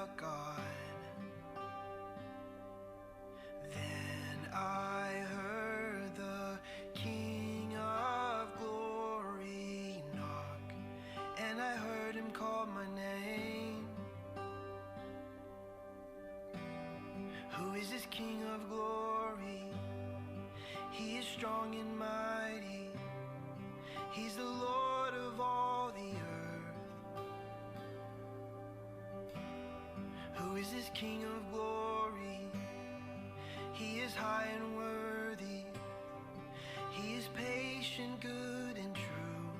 about God. Then I heard the King of Glory knock, and I heard him call my name. Who is this King of Glory? He is strong and mighty. He's the Lord of all the earth. Who is this King of Glory? He is high and worthy. He is patient, good and true.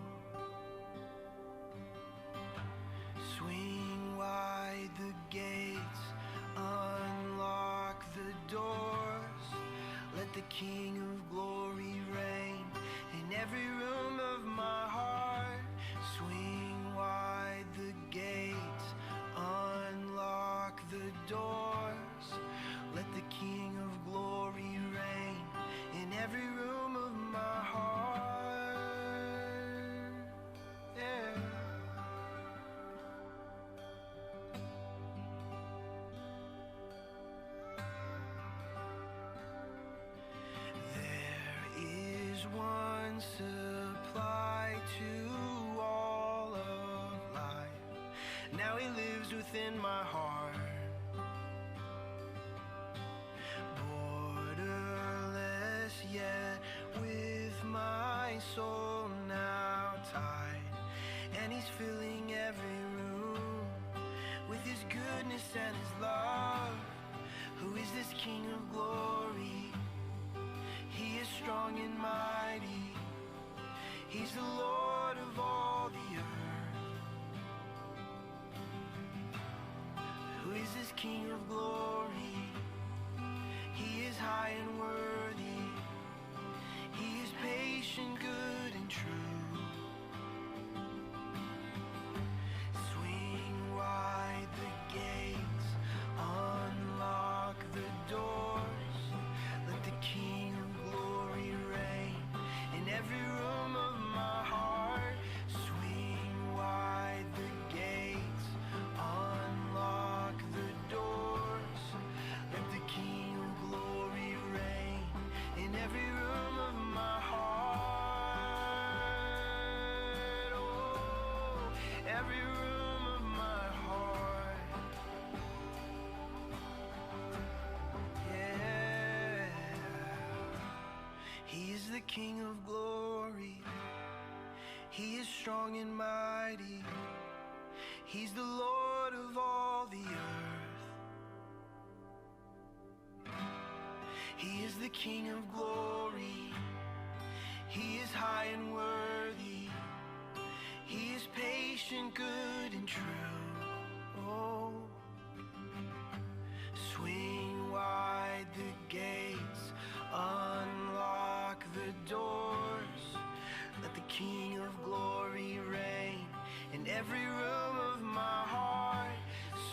Swing wide the gates, unlock the doors. Let the King of Glory reign in every room of my heart. Swing wide the gates, unlock the doors. Let the King of Glory reign in every room of my heart. Yeah. There is one supply to all of life. Now he lives within my heart. Borderless yet with my soul now tied, and he's filling every room with his goodness and his love. Who is this King of Glory? He is strong and mighty. He's the Lord of all the earth. Who is this King of Glory? He is high and worthy. He is patient, good and true. Swing wide the gates, unlock the doors. Let the King of Glory reign in every room of my heart. Swing wide the gates, unlock the doors. Let the King of Glory reign in every room of my heart. Oh, every room of my heart. Yeah. He is the King of Glory. He is strong and mighty. He's the Lord of all the earth. He is the King of Glory. He is high and worthy. He is patient, good and true. Oh, swing wide the gates, unlock the doors. Let the King of Glory reign in every room of my heart.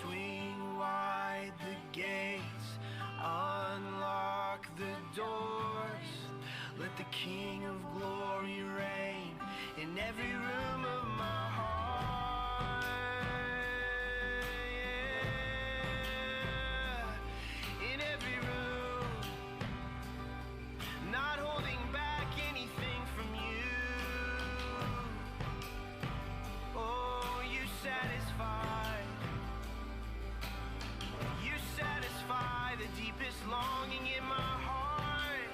Swing wide the gates, unlock the doors. Let the King of Glory reign in every room of my heart. Yeah. In every room, not holding back anything from you. Oh, you satisfy the deepest longing in my heart.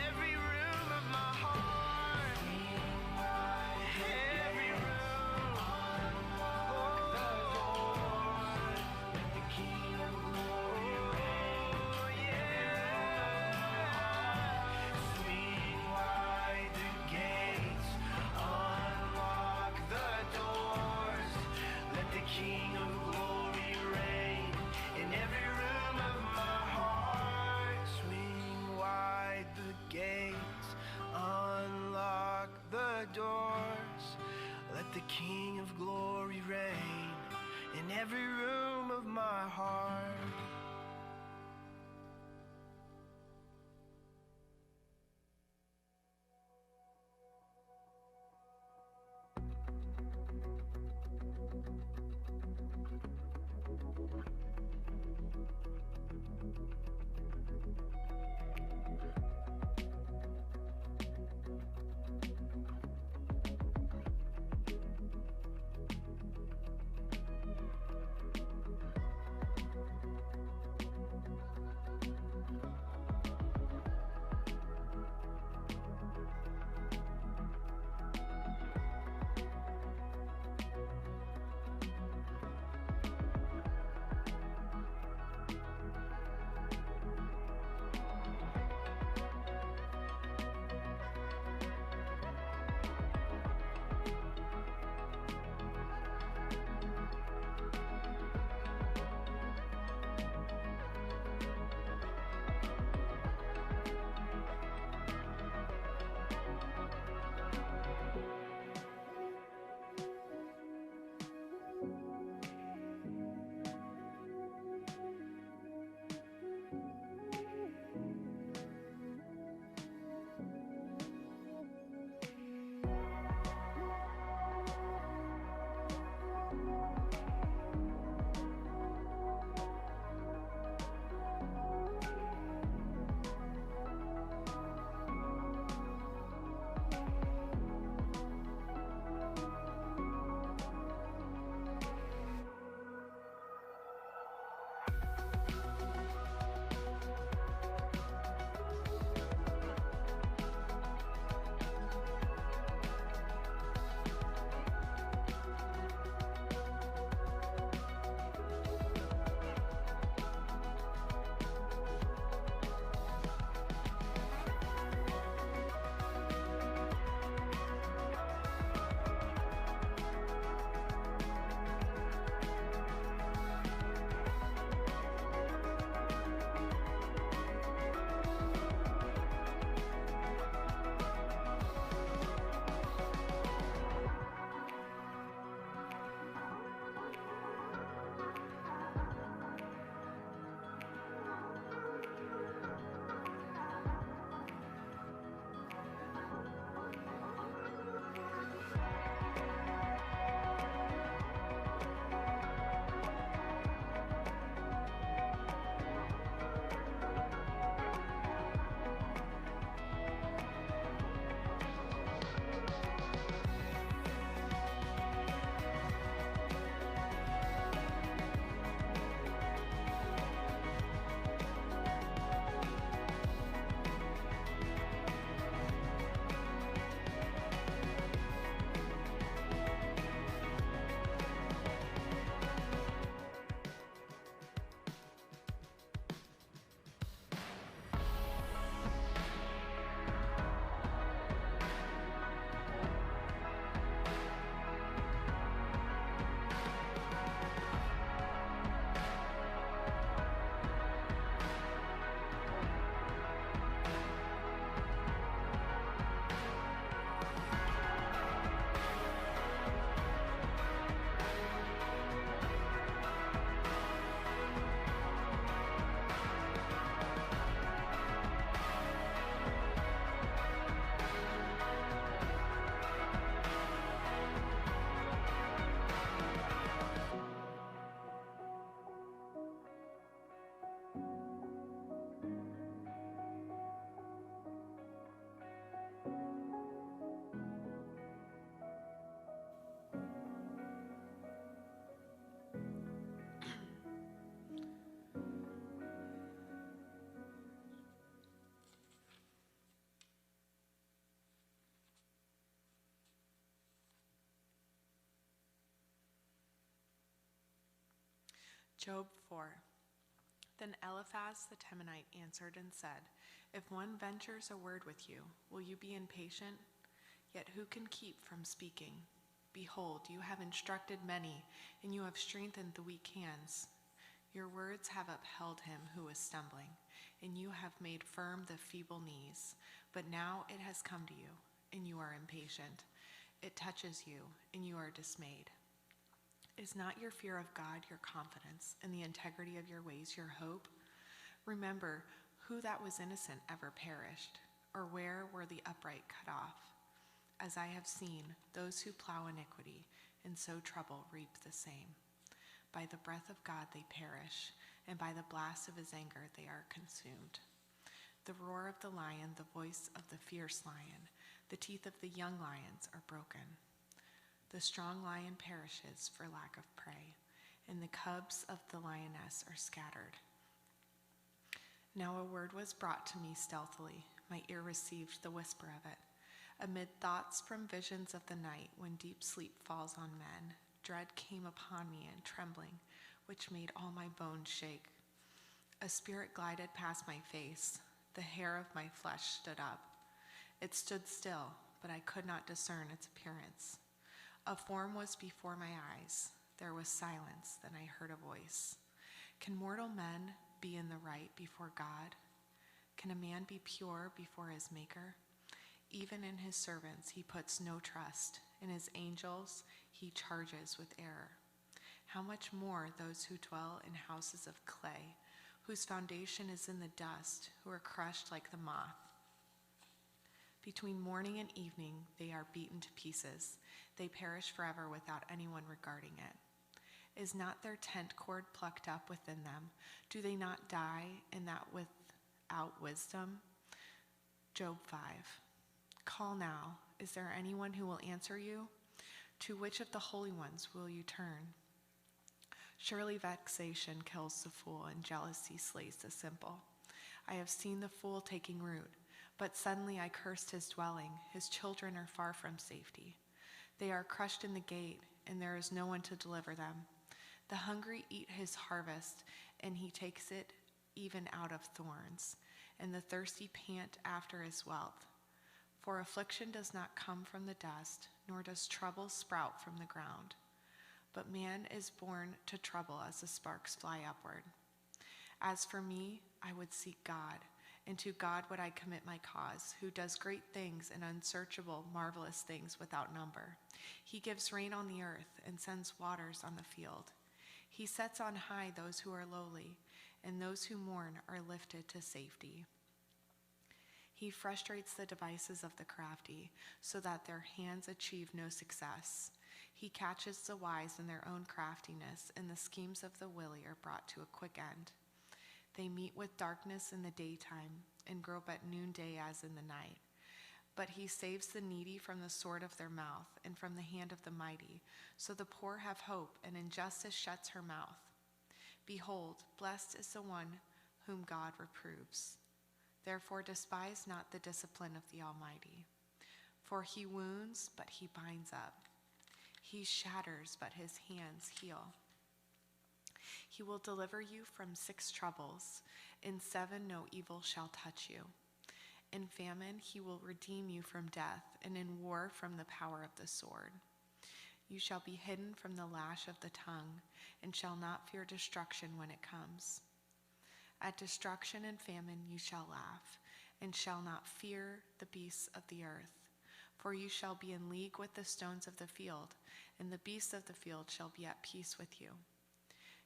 Every room of my heart. Every room. Unlock the door. Let the King of Glory reign. Oh, yeah. Swing wide the gates. Unlock the doors. Let the King of Glory reign in every room of my heart. Swing wide the gates, unlock the doors. Let the King of Glory reign in every room of my heart. Job 4. Then Eliphaz the Temanite answered and said, If one ventures a word with you, will you be impatient? Yet who can keep from speaking? Behold, you have instructed many, and you have strengthened the weak hands. Your words have upheld him who was stumbling, and you have made firm the feeble knees. But now it has come to you, and you are impatient. It touches you, and you are dismayed. Is not your fear of God your confidence, and the integrity of your ways your hope? Remember, who that was innocent ever perished, or where were the upright cut off? As I have seen, those who plow iniquity and sow trouble reap the same. By the breath of God they perish, and by the blast of his anger they are consumed. The roar of the lion, the voice of the fierce lion, the teeth of the young lions are broken. The strong lion perishes for lack of prey, and the cubs of the lioness are scattered. Now a word was brought to me stealthily. My ear received the whisper of it. Amid thoughts from visions of the night, when deep sleep falls on men, dread came upon me and trembling, which made all my bones shake. A spirit glided past my face. The hair of my flesh stood up. It stood still, but I could not discern its appearance. A form was before my eyes. There was silence, then I heard a voice. Can mortal men be in the right before God? Can a man be pure before his Maker? Even in his servants he puts no trust. In his angels he charges with error. How much more those who dwell in houses of clay, whose foundation is in the dust, who are crushed like the moth. Between morning and evening they are beaten to pieces. They perish forever without anyone regarding it. Is not their tent cord plucked up within them? Do they not die in that without wisdom? Job 5. Call now. Is there anyone who will answer you? To which of the holy ones will you turn? Surely vexation kills the fool, and jealousy slays the simple. I have seen the fool taking root, but suddenly I cursed his dwelling. His children are far from safety. They are crushed in the gate, and there is no one to deliver them. The hungry eat his harvest, and he takes it even out of thorns, and the thirsty pant after his wealth. For affliction does not come from the dust, nor does trouble sprout from the ground. But man is born to trouble as the sparks fly upward. As for me, I would seek God, and to God would I commit my cause, who does great things and unsearchable, marvelous things without number. He gives rain on the earth and sends waters on the field. He sets on high those who are lowly, and those who mourn are lifted to safety. He frustrates the devices of the crafty, so that their hands achieve no success. He catches the wise in their own craftiness, and the schemes of the wily are brought to a quick end. They meet with darkness in the daytime, and grope at noonday as in the night. But he saves the needy from the sword of their mouth, and from the hand of the mighty, so the poor have hope, and injustice shuts her mouth. Behold, blessed is the one whom God reproves. Therefore despise not the discipline of the Almighty. For he wounds, but he binds up. He shatters, but his hands heal. He will deliver you from 6 troubles. In 7 no evil shall touch you. In famine he will redeem you from death, and in war from the power of the sword. You shall be hidden from the lash of the tongue, and shall not fear destruction when it comes. At destruction and famine you shall laugh, and shall not fear the beasts of the earth. For you shall be in league with the stones of the field, and the beasts of the field shall be at peace with you.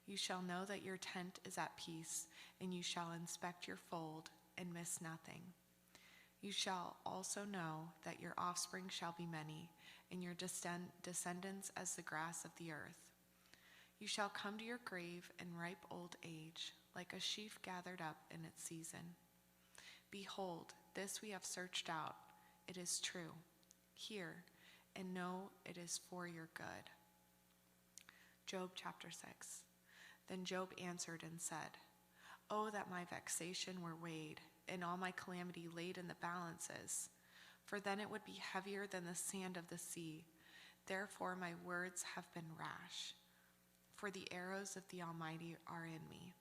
You shall know that your tent is at peace, and you shall inspect your fold and miss nothing. You shall also know that your offspring shall be many, and your descendants as the grass of the earth. You shall come to your grave in ripe old age, like a sheaf gathered up in its season. Behold, this we have searched out. It is true. Hear, and know it is for your good. Job chapter 6. Then Job answered and said, Oh, that my vexation were weighed, and all my calamity laid in the balances, for then it would be heavier than the sand of the sea. Therefore my words have been rash. for the arrows of the Almighty are in me.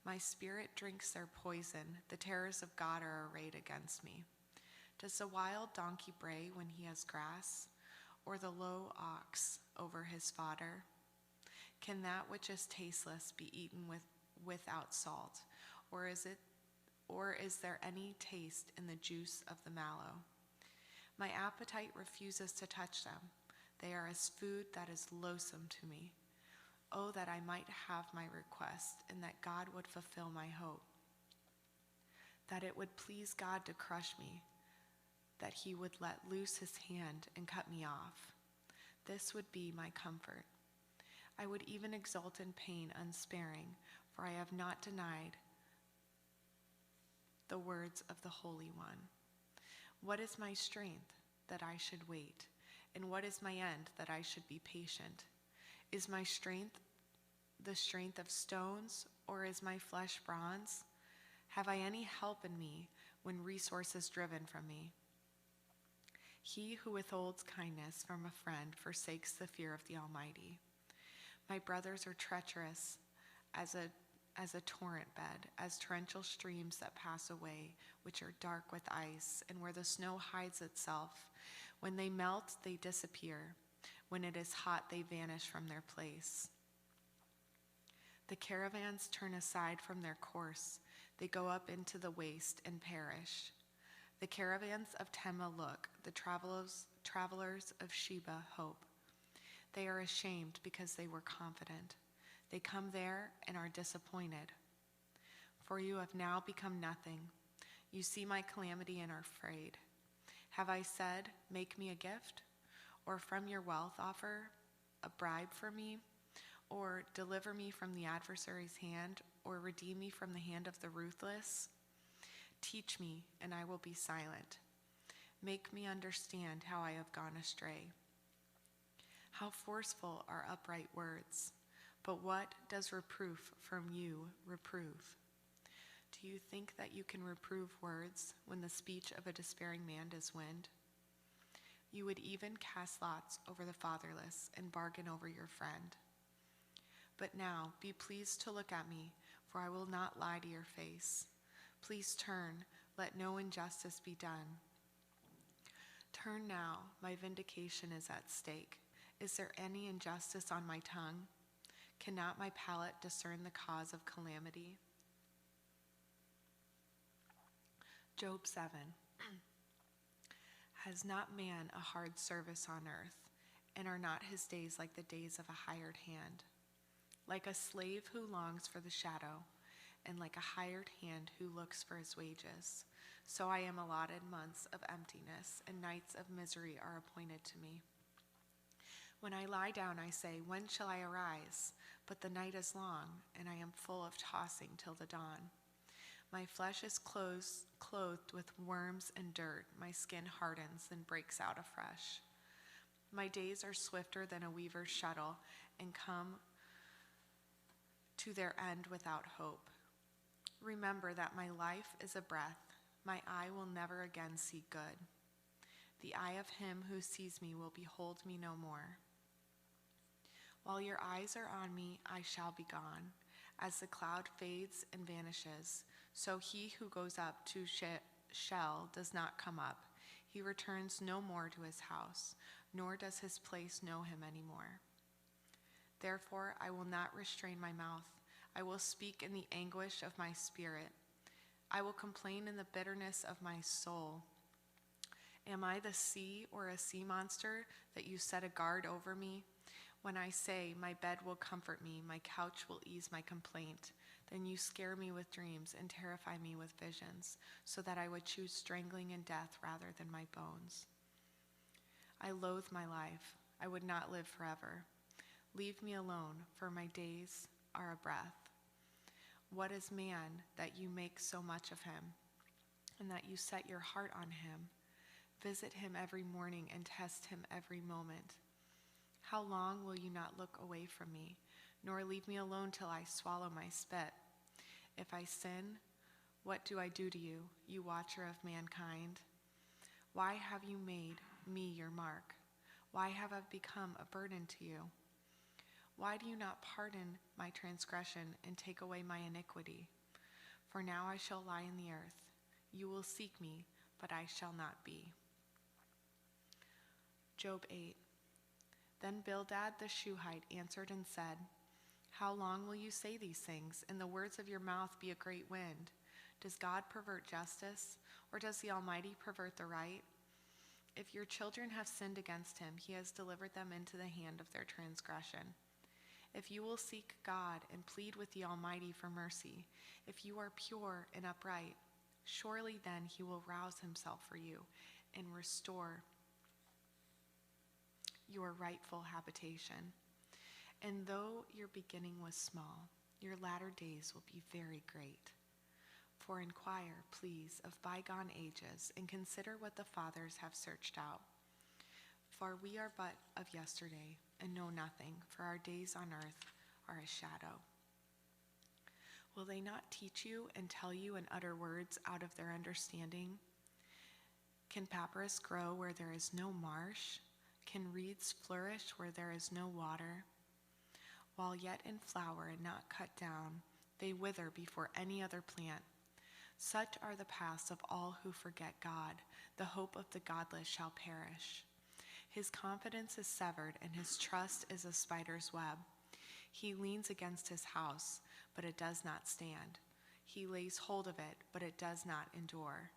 My spirit drinks their poison. The terrors of God are arrayed against me. Does the wild donkey bray when he has grass, or the low ox over his fodder? Can that which is tasteless be eaten without salt, or is there any taste in the juice of the mallow? My appetite refuses to touch them. They are as food that is loathsome to me. Oh, that I might have my request, and that God would fulfill my hope. That it would please God to crush me, that he would let loose his hand and cut me off. This would be my comfort. I would even exult in pain unsparing, for I have not denied the words of the Holy One. What is my strength, that I should wait? And what is my end, that I should be patient? Is my strength the strength of stones, or is my flesh bronze? Have I any help in me when resource is driven from me? He who withholds kindness from a friend forsakes the fear of the Almighty. My brothers are treacherous as a torrent bed, as torrential streams that pass away, which are dark with ice, and where the snow hides itself. When they melt, they disappear. When it is hot, they vanish from their place. The caravans turn aside from their course. They go up into the waste and perish. The caravans of Tema look, the travelers of Sheba hope. They are ashamed because they were confident. They come there and are disappointed. For you have now become nothing. You see my calamity and are afraid. Have I said, make me a gift? Or from your wealth offer a bribe for me? Or deliver me from the adversary's hand? Or redeem me from the hand of the ruthless? Teach me, and I will be silent. Make me understand how I have gone astray. How forceful are upright words, but what does reproof from you reprove? Do you think that you can reprove words when the speech of a despairing man is wind? You would even cast lots over the fatherless and bargain over your friend. But now be pleased to look at me, for I will not lie to your face. Please turn, let no injustice be done. Turn now, my vindication is at stake. Is there any injustice on my tongue? Cannot my palate discern the cause of calamity? Job 7. Has not man a hard service on earth, and are not his days like the days of a hired hand? Like a slave who longs for the shadow, and like a hired hand who looks for his wages, so I am allotted months of emptiness, and nights of misery are appointed to me. When I lie down, I say, when shall I arise? But the night is long, and I am full of tossing till the dawn. My flesh is clothed with worms and dirt. My skin hardens and breaks out afresh. My days are swifter than a weaver's shuttle, and come to their end without hope. Remember that my life is a breath. My eye will never again see good. The eye of him who sees me will behold me no more. While your eyes are on me, I shall be gone. As the cloud fades and vanishes, so he who goes up to Sheol does not come up. He returns no more to his house, nor does his place know him anymore. Therefore, I will not restrain my mouth. I will speak in the anguish of my spirit. I will complain in the bitterness of my soul. Am I the sea or a sea monster that you set a guard over me? When I say, my bed will comfort me, my couch will ease my complaint, then you scare me with dreams and terrify me with visions, so that I would choose strangling and death rather than my bones. I loathe my life. I would not live forever. Leave me alone, for my days are a breath. What is man that you make so much of him, and that you set your heart on him? Visit him every morning and test him every moment. How long will you not look away from me, nor leave me alone till I swallow my spit? If I sin, what do I do to you, you watcher of mankind? Why have you made me your mark? Why have I become a burden to you? Why do you not pardon my transgression and take away my iniquity? For now I shall lie in the earth. You will seek me, but I shall not be. Job 8. Then Bildad the Shuhite answered and said, How long will you say these things, and the words of your mouth be a great wind? Does God pervert justice, or does the Almighty pervert the right? If your children have sinned against him, he has delivered them into the hand of their transgression. If you will seek God and plead with the Almighty for mercy, if you are pure and upright, surely then he will rouse himself for you and restore your rightful habitation. And though your beginning was small, your latter days will be very great. For inquire, please, of bygone ages, and consider what the fathers have searched out. For we are but of yesterday, and know nothing, for our days on earth are a shadow. Will they not teach you and tell you and utter words out of their understanding? Can papyrus grow where there is no marsh? Can reeds flourish where there is no water? While yet in flower and not cut down, they wither before any other plant. Such are the paths of all who forget God. The hope of the godless shall perish. His confidence is severed, and his trust is a spider's web. He leans against his house, but it does not stand. He lays hold of it, but it does not endure.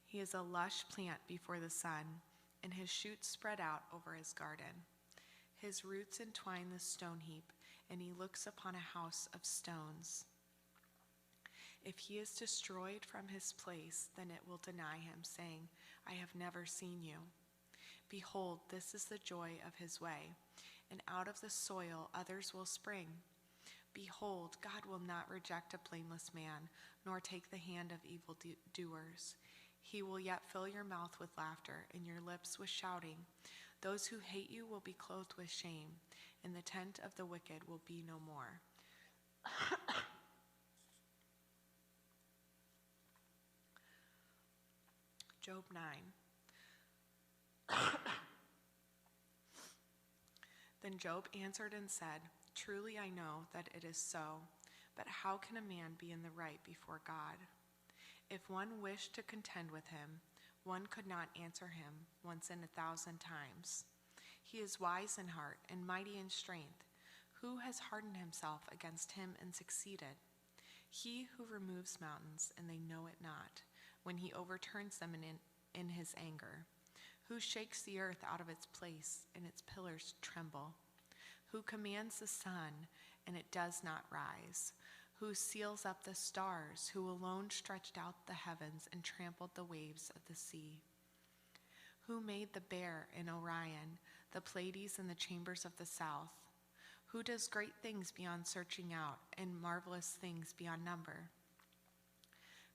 He is a lush plant before the sun, and his shoots spread out over his garden. His roots entwine the stone heap, and he looks upon a house of stones. If he is destroyed from his place, then it will deny him, saying, I have never seen you. Behold, this is the joy of his way, and out of the soil others will spring. Behold, God will not reject a blameless man, nor take the hand of evil doers. He will yet fill your mouth with laughter, and your lips with shouting. Those who hate you will be clothed with shame, and the tent of the wicked will be no more. Job 9. Then Job answered and said, Truly I know that it is so, but how can a man be in the right before God? If one wished to contend with him, one could not answer him once in 1,000 times. He is wise in heart and mighty in strength. Who has hardened himself against him and succeeded? He who removes mountains, and they know it not, when he overturns them in his anger. Who shakes the earth out of its place, and its pillars tremble? Who commands the sun, and it does not rise? Who seals up the stars? Who alone stretched out the heavens and trampled the waves of the sea? Who made the bear in Orion, the Pleiades in the chambers of the south? Who does great things beyond searching out, and marvelous things beyond number?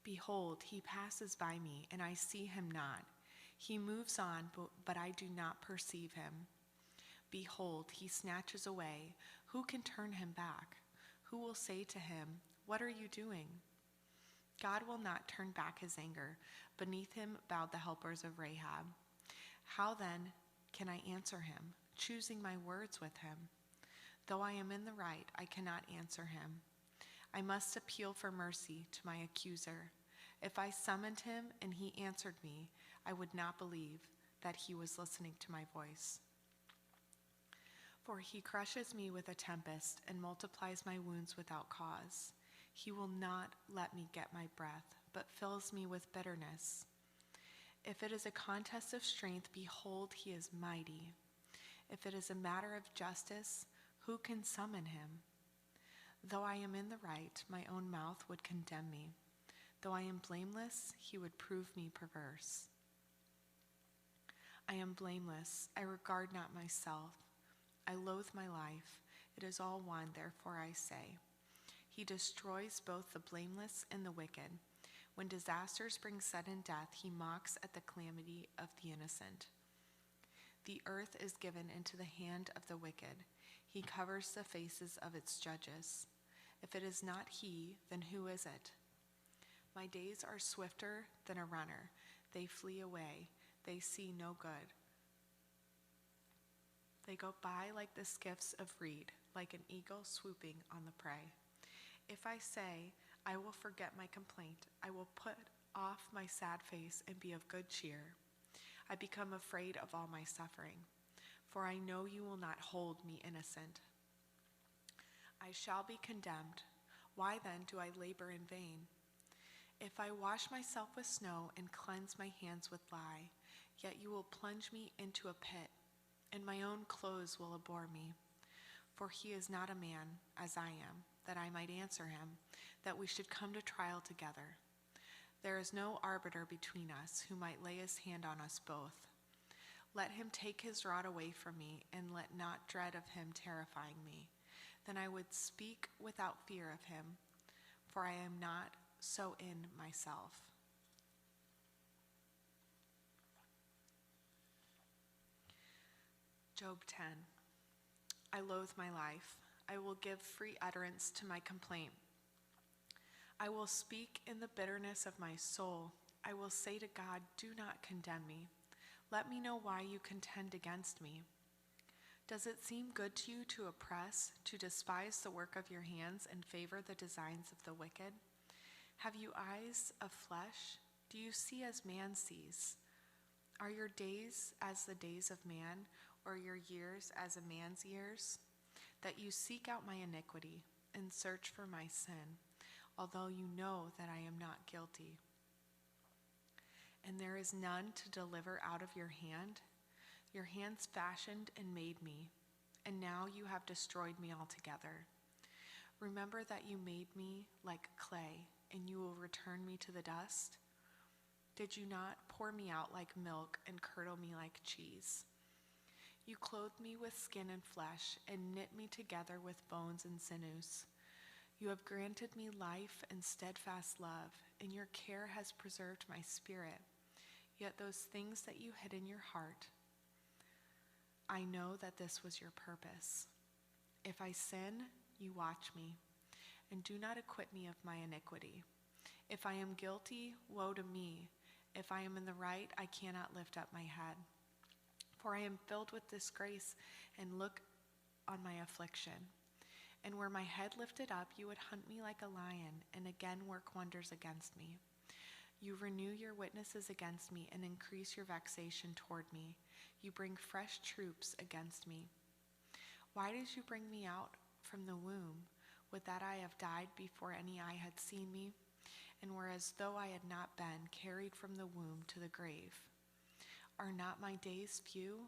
Behold, he passes by me, and I see him not. He moves on, but I do not perceive him. Behold, he snatches away. Who can turn him back? Who will say to him, What are you doing? God will not turn back his anger. Beneath him bowed the helpers of Rahab. How then can I answer him, choosing my words with him? Though I am in the right, I cannot answer him. I must appeal for mercy to my accuser. If I summoned him and he answered me, I would not believe that he was listening to my voice. For he crushes me with a tempest and multiplies my wounds without cause. He will not let me get my breath, but fills me with bitterness. If it is a contest of strength, behold, he is mighty. If it is a matter of justice, who can summon him? Though I am in the right, my own mouth would condemn me. Though I am blameless, he would prove me perverse. I am blameless. I regard not myself. I loathe my life. It is all one, therefore I say. He destroys both the blameless and the wicked. When disasters bring sudden death, he mocks at the calamity of the innocent. The earth is given into the hand of the wicked. He covers the faces of its judges. If it is not he, then who is it? My days are swifter than a runner. They flee away. They see no good. They go by like the skiffs of reed, like an eagle swooping on the prey. If I say, I will forget my complaint, I will put off my sad face and be of good cheer, I become afraid of all my suffering, for I know you will not hold me innocent. I shall be condemned. Why then do I labor in vain? If I wash myself with snow and cleanse my hands with lye, yet you will plunge me into a pit, and my own clothes will abhor me. For he is not a man, as I am, that I might answer him, that we should come to trial together. There is no arbiter between us who might lay his hand on us both. Let him take his rod away from me, and let not dread of him terrifying me. Then I would speak without fear of him, for I am not so in myself. Job 10. I loathe my life. I will give free utterance to my complaint. I will speak in the bitterness of my soul. I will say to God, do not condemn me. Let me know why you contend against me. Does it seem good to you to oppress, to despise the work of your hands and favor the designs of the wicked? Have you eyes of flesh? Do you see as man sees? Are your days as the days of man, or your years as a man's years? That you seek out my iniquity and search for my sin, although you know that I am not guilty. And there is none to deliver out of your hand? Your hands fashioned and made me, and now you have destroyed me altogether. Remember that you made me like clay, and you will return me to the dust? Did you not pour me out like milk and curdle me like cheese? You clothed me with skin and flesh, and knit me together with bones and sinews. You have granted me life and steadfast love, and your care has preserved my spirit. Yet those things that you hid in your heart, I know that this was your purpose. If I sin, you watch me, and do not acquit me of my iniquity. If I am guilty, woe to me. If I am in the right, I cannot lift up my head. For I am filled with disgrace, and look on my affliction. And were my head lifted up, you would hunt me like a lion, and again work wonders against me. You renew your witnesses against me, and increase your vexation toward me. You bring fresh troops against me. Why did you bring me out from the womb? Would that I have died before any eye had seen me, and were as though I had not been carried from the womb to the grave. Are not my days few?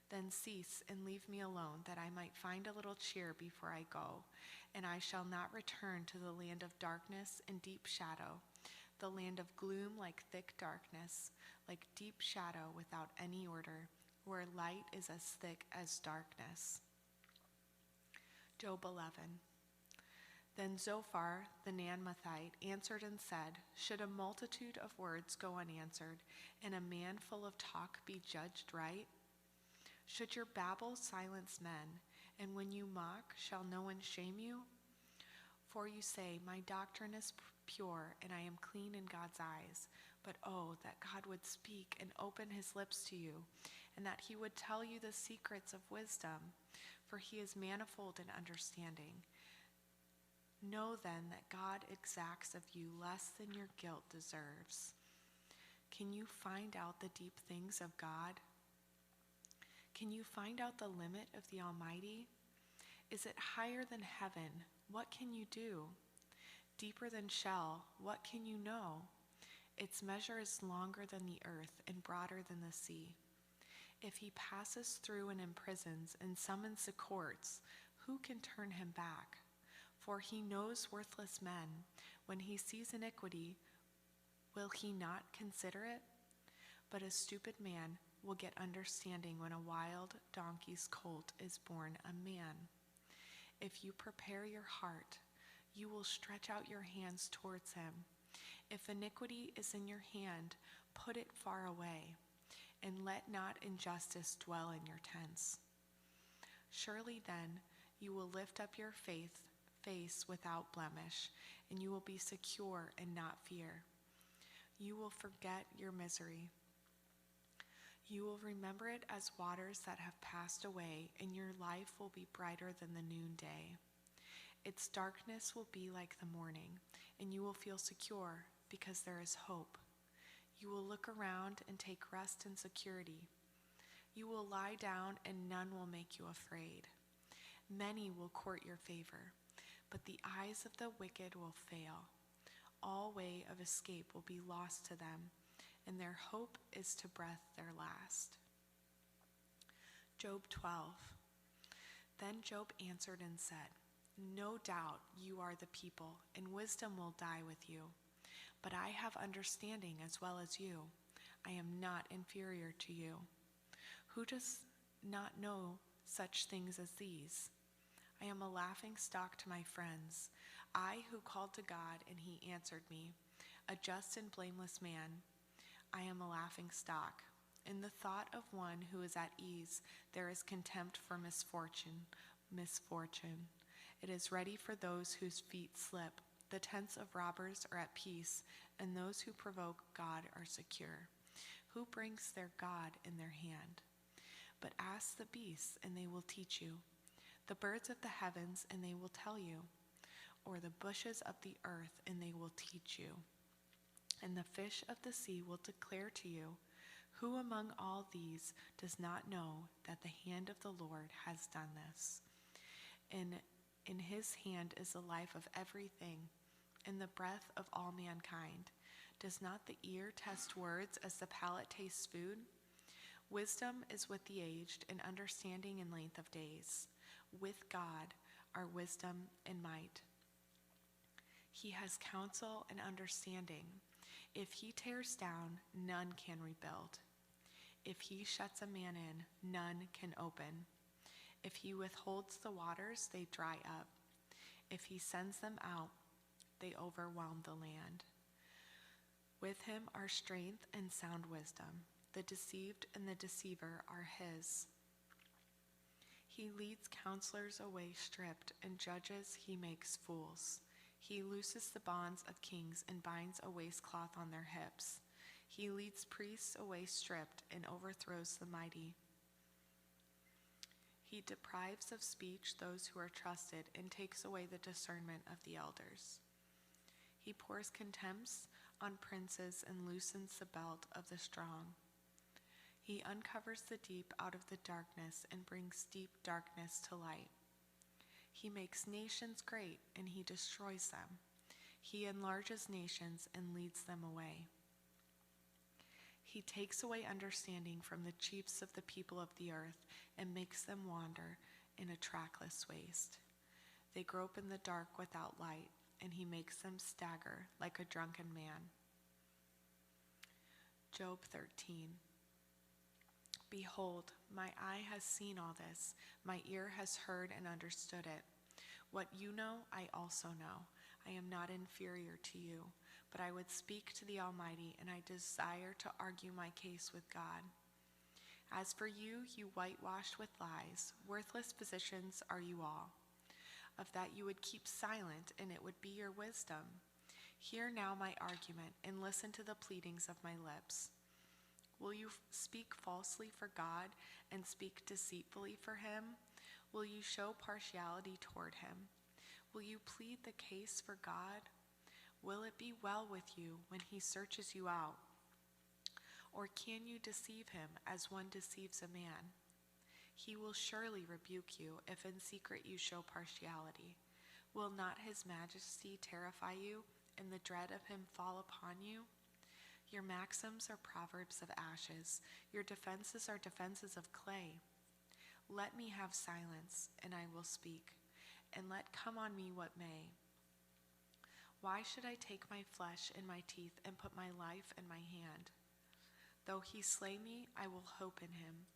Then cease and leave me alone, that I might find a little cheer before I go, and I shall not return to the land of darkness and deep shadow, the land of gloom like thick darkness, like deep shadow without any order, where light is as thick as darkness. Job 11. Then Zophar the Naamathite answered and said, should a multitude of words go unanswered, and a man full of talk be judged right? Should your babble silence men, and when you mock, shall no one shame you? For you say, my doctrine is pure, and I am clean in God's eyes. But oh, that God would speak and open his lips to you, and that he would tell you the secrets of wisdom, for he is manifold in understanding. Know then that God exacts of you less than your guilt deserves. Can you find out the deep things of God? Can you find out the limit of the Almighty? Is it higher than heaven? What can you do? Deeper than Sheol, what can you know? Its measure is longer than the earth and broader than the sea. If he passes through and imprisons and summons the courts, who can turn him back? For he knows worthless men. When he sees iniquity, will he not consider it? But a stupid man will get understanding when a wild donkey's colt is born a man. If you prepare your heart, you will stretch out your hands towards him. If iniquity is in your hand, put it far away, and let not injustice dwell in your tents. Surely then you will lift up your face without blemish, and you will be secure and not fear. You will forget your misery. You will remember it as waters that have passed away, and your life will be brighter than the noonday. Its darkness will be like the morning, and you will feel secure because there is hope. You will look around and take rest in security. You will lie down, and none will make you afraid. Many will court your favor, but the eyes of the wicked will fail. All way of escape will be lost to them, and their hope is to breath their last. Job 12. Then Job answered and said, No doubt you are the people, and wisdom will die with you. But I have understanding as well as you. I am not inferior to you. Who does not know such things as these? I am a laughing stock to my friends. I who called to God, and he answered me, a just and blameless man. I am a laughing stock. In the thought of one who is at ease, there is contempt for misfortune. It is ready for those whose feet slip. The tents of robbers are at peace, and those who provoke God are secure. Who brings their God in their hand? But ask the beasts, and they will teach you. The birds of the heavens, and they will tell you. Or the bushes of the earth, and they will teach you. And the fish of the sea will declare to you. Who among all these does not know that the hand of the Lord has done this? In his hand is the life of everything, and the breath of all mankind. Does not the ear test words as the palate tastes food? Wisdom is with the aged, and understanding in length of days. With God are wisdom and might. He has counsel and understanding. If he tears down, none can rebuild. If he shuts a man in, none can open. If he withholds the waters, they dry up. If he sends them out, they overwhelm the land. With him are strength and sound wisdom. The deceived and the deceiver are his. He leads counselors away stripped, and judges he makes fools. He looses the bonds of kings and binds a waistcloth on their hips. He leads priests away stripped and overthrows the mighty. He deprives of speech those who are trusted and takes away the discernment of the elders. He pours contempts on princes and loosens the belt of the strong. He uncovers the deep out of the darkness and brings deep darkness to light. He makes nations great, and he destroys them. He enlarges nations and leads them away. He takes away understanding from the chiefs of the people of the earth and makes them wander in a trackless waste. They grope in the dark without light, and he makes them stagger like a drunken man. Job 13. Behold, my eye has seen all this, my ear has heard and understood it. What you know, I also know. I am not inferior to you, but I would speak to the Almighty, and I desire to argue my case with God. As for you, you whitewashed with lies, worthless physicians are you all. Of that you would keep silent, and it would be your wisdom. Hear now my argument, and listen to the pleadings of my lips. Will you speak falsely for God and speak deceitfully for him? Will you show partiality toward him? Will you plead the case for God? Will it be well with you when he searches you out? Or can you deceive him as one deceives a man? He will surely rebuke you if in secret you show partiality. Will not his majesty terrify you, and the dread of him fall upon you? Your maxims are proverbs of ashes. Your defenses are defenses of clay. Let me have silence, and I will speak, and let come on me what may. Why should I take my flesh in my teeth and put my life in my hand? Though he slay me, I will hope in him,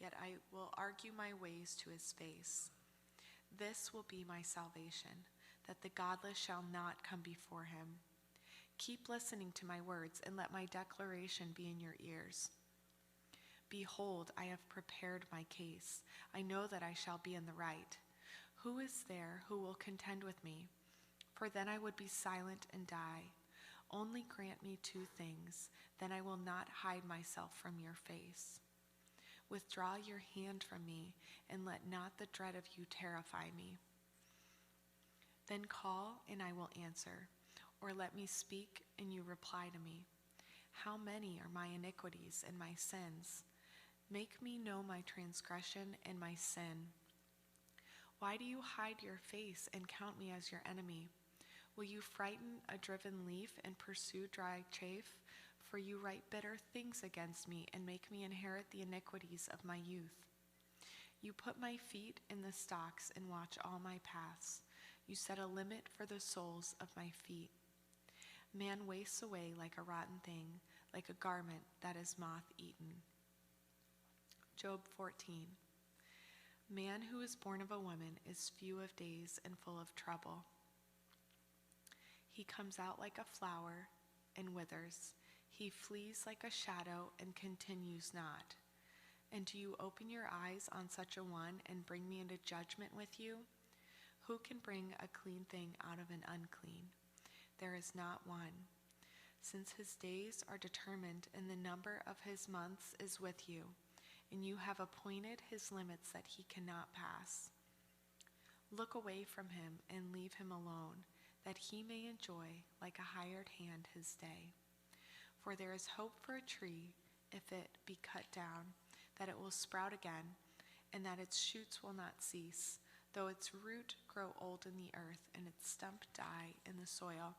yet I will argue my ways to his face. This will be my salvation, that the godless shall not come before him. Keep listening to my words, and let my declaration be in your ears. Behold, I have prepared my case. I know that I shall be in the right. Who is there who will contend with me? For then I would be silent and die. Only grant me two things, then I will not hide myself from your face. Withdraw your hand from me, and let not the dread of you terrify me. Then call, and I will answer, or let me speak, and you reply to me. How many are my iniquities and my sins? Make me know my transgression and my sin. Why do you hide your face and count me as your enemy? Will you frighten a driven leaf and pursue dry chaff? For you write bitter things against me and make me inherit the iniquities of my youth. You put my feet in the stocks and watch all my paths. You set a limit for the soles of my feet. Man wastes away like a rotten thing, like a garment that is moth-eaten. Job 14. Man who is born of a woman is few of days and full of trouble. He comes out like a flower and withers. He flees like a shadow and continues not. And do you open your eyes on such a one and bring me into judgment with you? Who can bring a clean thing out of an unclean? There is not one. Since his days are determined and the number of his months is with you, and you have appointed his limits that he cannot pass. Look away from him and leave him alone, that he may enjoy like a hired hand his day. For there is hope for a tree, if it be cut down, that it will sprout again, and that its shoots will not cease, though its root grow old in the earth and its stump die in the soil.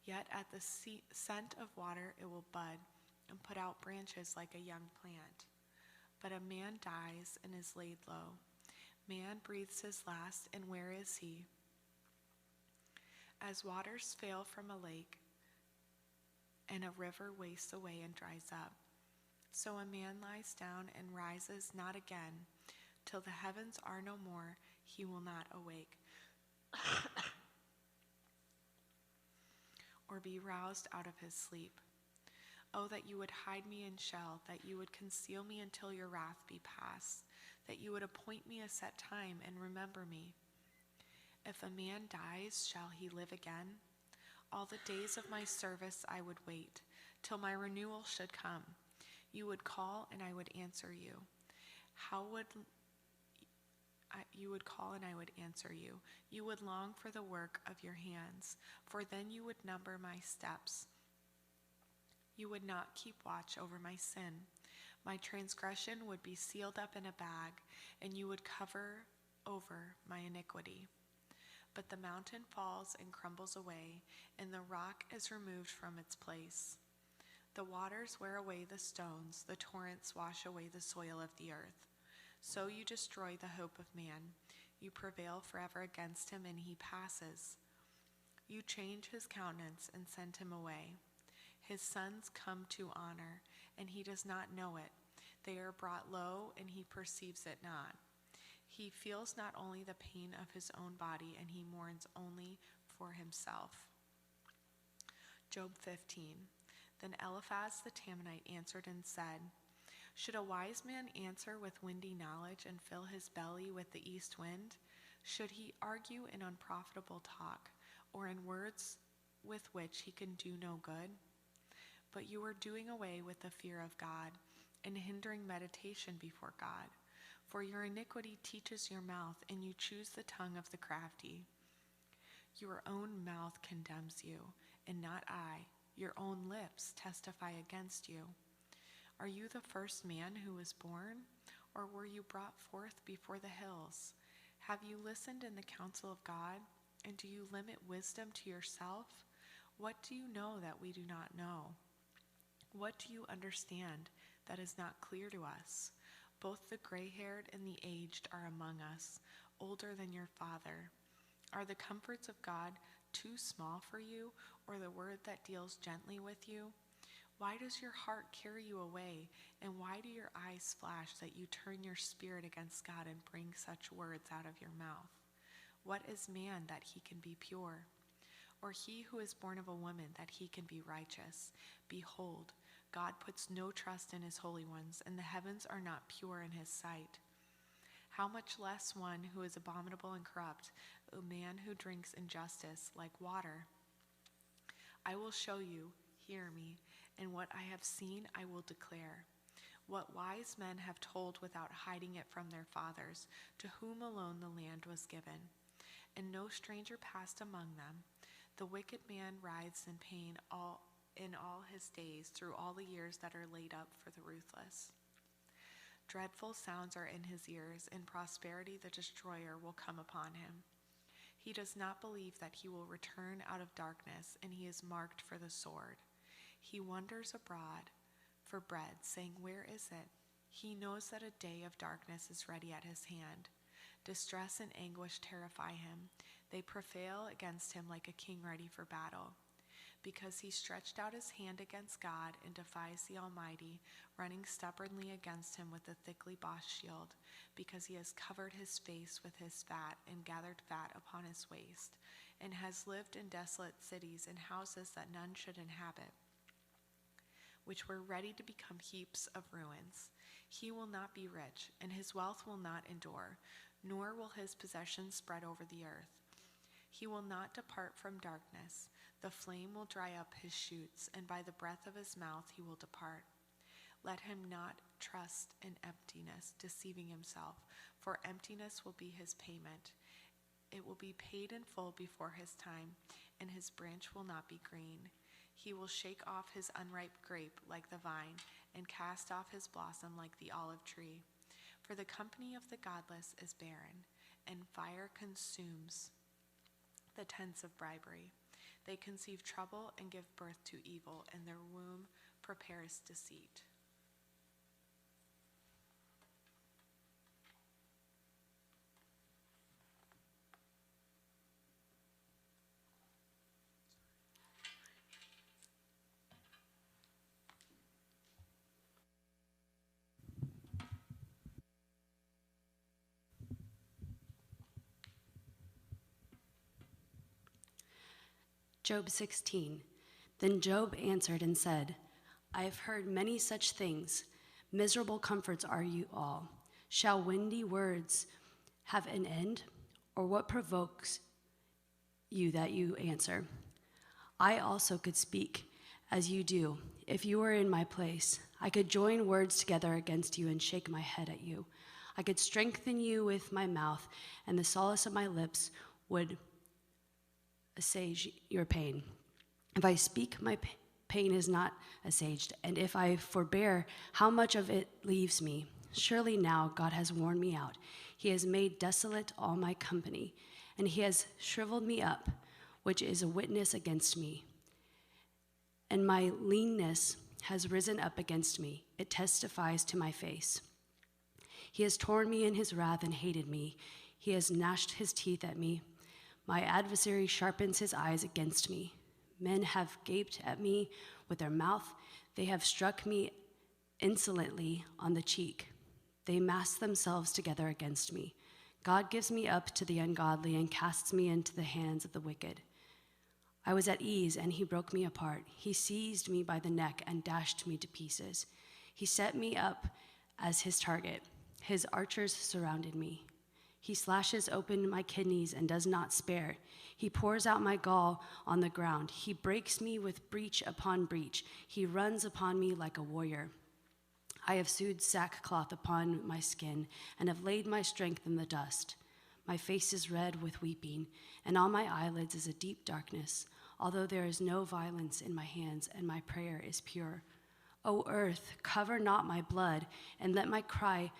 Yet at the scent of water it will bud and put out branches like a young plant. But a man dies and is laid low. Man breathes his last, and where is he? As waters fail from a lake, and a river wastes away and dries up, so a man lies down and rises not again. Till the heavens are no more, he will not awake, or be roused out of his sleep. Oh, that you would hide me in Sheol, that you would conceal me until your wrath be past, that you would appoint me a set time and remember me. If a man dies, shall he live again? All the days of my service I would wait, till my renewal should come. You would call, and I would answer you. You would call, and I would answer you. You would long for the work of your hands, for then you would number my steps. You would not keep watch over my sin. My transgression would be sealed up in a bag, and you would cover over my iniquity. But the mountain falls and crumbles away, and the rock is removed from its place. The waters wear away the stones, the torrents wash away the soil of the earth. So you destroy the hope of man. You prevail forever against him, and he passes. You change his countenance and send him away. His sons come to honor, and he does not know it. They are brought low, and he perceives it not. He feels not only the pain of his own body, and he mourns only for himself. Job 15. Then Eliphaz the Temanite answered and said, Should a wise man answer with windy knowledge and fill his belly with the east wind? Should he argue in unprofitable talk, or in words with which he can do no good? But you are doing away with the fear of God, and hindering meditation before God. For your iniquity teaches your mouth, and you choose the tongue of the crafty. Your own mouth condemns you, and not I. Your own lips testify against you. Are you the first man who was born, or were you brought forth before the hills? Have you listened in the counsel of God, and do you limit wisdom to yourself? What do you know that we do not know? What do you understand that is not clear to us? Both the gray-haired and the aged are among us, older than your father. Are the comforts of God too small for you, or the word that deals gently with you? Why does your heart carry you away, and why do your eyes flash that you turn your spirit against God and bring such words out of your mouth? What is man that he can be pure? Or he who is born of a woman that he can be righteous? Behold, God puts no trust in his holy ones, and the heavens are not pure in his sight. How much less one who is abominable and corrupt, a man who drinks injustice like water? I will show you, hear me, and what I have seen I will declare. what wise men have told without hiding it from their fathers, to whom alone the land was given. And no stranger passed among them. The wicked man writhes in pain in all his days, through all the years that are laid up for the ruthless. Dreadful sounds are in his ears. In prosperity the destroyer will come upon him. He does not believe that he will return out of darkness, and he is marked for the sword. He wanders abroad for bread, saying, "Where is it?" He knows that a day of darkness is ready at his hand. Distress and anguish terrify him. They prevail against him like a king ready for battle. Because he stretched out his hand against God and defies the Almighty, running stubbornly against him with a thickly bossed shield, because he has covered his face with his fat and gathered fat upon his waist, and has lived in desolate cities and houses that none should inhabit, which were ready to become heaps of ruins. He will not be rich, and his wealth will not endure, nor will his possessions spread over the earth. He will not depart from darkness. The flame will dry up his shoots, and by the breath of his mouth he will depart. Let him not trust in emptiness, deceiving himself, for emptiness will be his payment. It will be paid in full before his time, and his branch will not be green. He will shake off his unripe grape like the vine, and cast off his blossom like the olive tree. For the company of the godless is barren, and fire consumes the tents of bribery. They conceive trouble and give birth to evil, and their womb prepares deceit. Job 16. Then Job answered and said, I have heard many such things. Miserable comforts are you all. Shall windy words have an end? Or what provokes you that you answer? I also could speak as you do. If you were in my place, I could join words together against you and shake my head at you. I could strengthen you with my mouth, and the solace of my lips would assuage your pain. If I speak, my pain is not assuaged, and if I forbear, how much of it leaves me? Surely now God has worn me out. He has made desolate all my company, and he has shriveled me up, which is a witness against me. And my leanness has risen up against me. It testifies to my face. He has torn me in his wrath and hated me. He has gnashed his teeth at me. My adversary sharpens his eyes against me. Men have gaped at me with their mouth. They have struck me insolently on the cheek. They mass themselves together against me. God gives me up to the ungodly and casts me into the hands of the wicked. I was at ease, and he broke me apart. He seized me by the neck and dashed me to pieces. He set me up as his target. His archers surrounded me. He slashes open my kidneys and does not spare. He pours out my gall on the ground. He breaks me with breach upon breach. He runs upon me like a warrior. I have sewed sackcloth upon my skin and have laid my strength in the dust. My face is red with weeping, and on my eyelids is a deep darkness, although there is no violence in my hands, and my prayer is pure. O earth, cover not my blood, and let my cry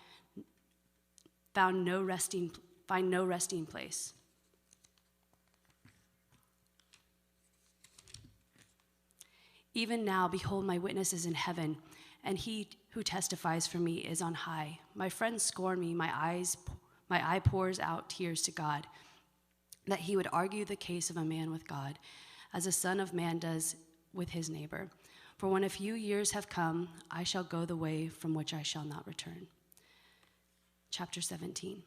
find no resting place. Even now, behold, my witness is in heaven, and he who testifies for me is on high. My friends scorn me. My eye pours out tears to God, that he would argue the case of a man with God, as a son of man does with his neighbor. For when a few years have come, I shall go the way from which I shall not return. Chapter 17.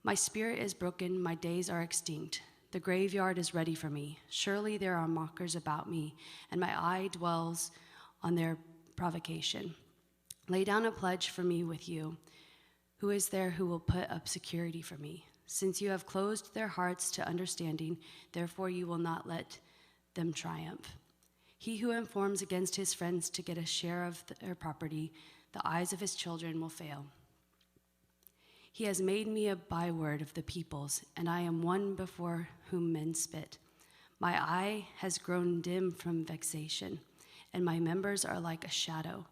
My spirit is broken, my days are extinct. The graveyard is ready for me. Surely there are mockers about me, and my eye dwells on their provocation. Lay down a pledge for me with you. Who is there who will put up security for me? Since you have closed their hearts to understanding, therefore you will not let them triumph. He who informs against his friends to get a share of their property, The eyes of his children will fail. He has made me a byword of the peoples, and I am one before whom men spit. My eye has grown dim from vexation, and my members are like a shadow.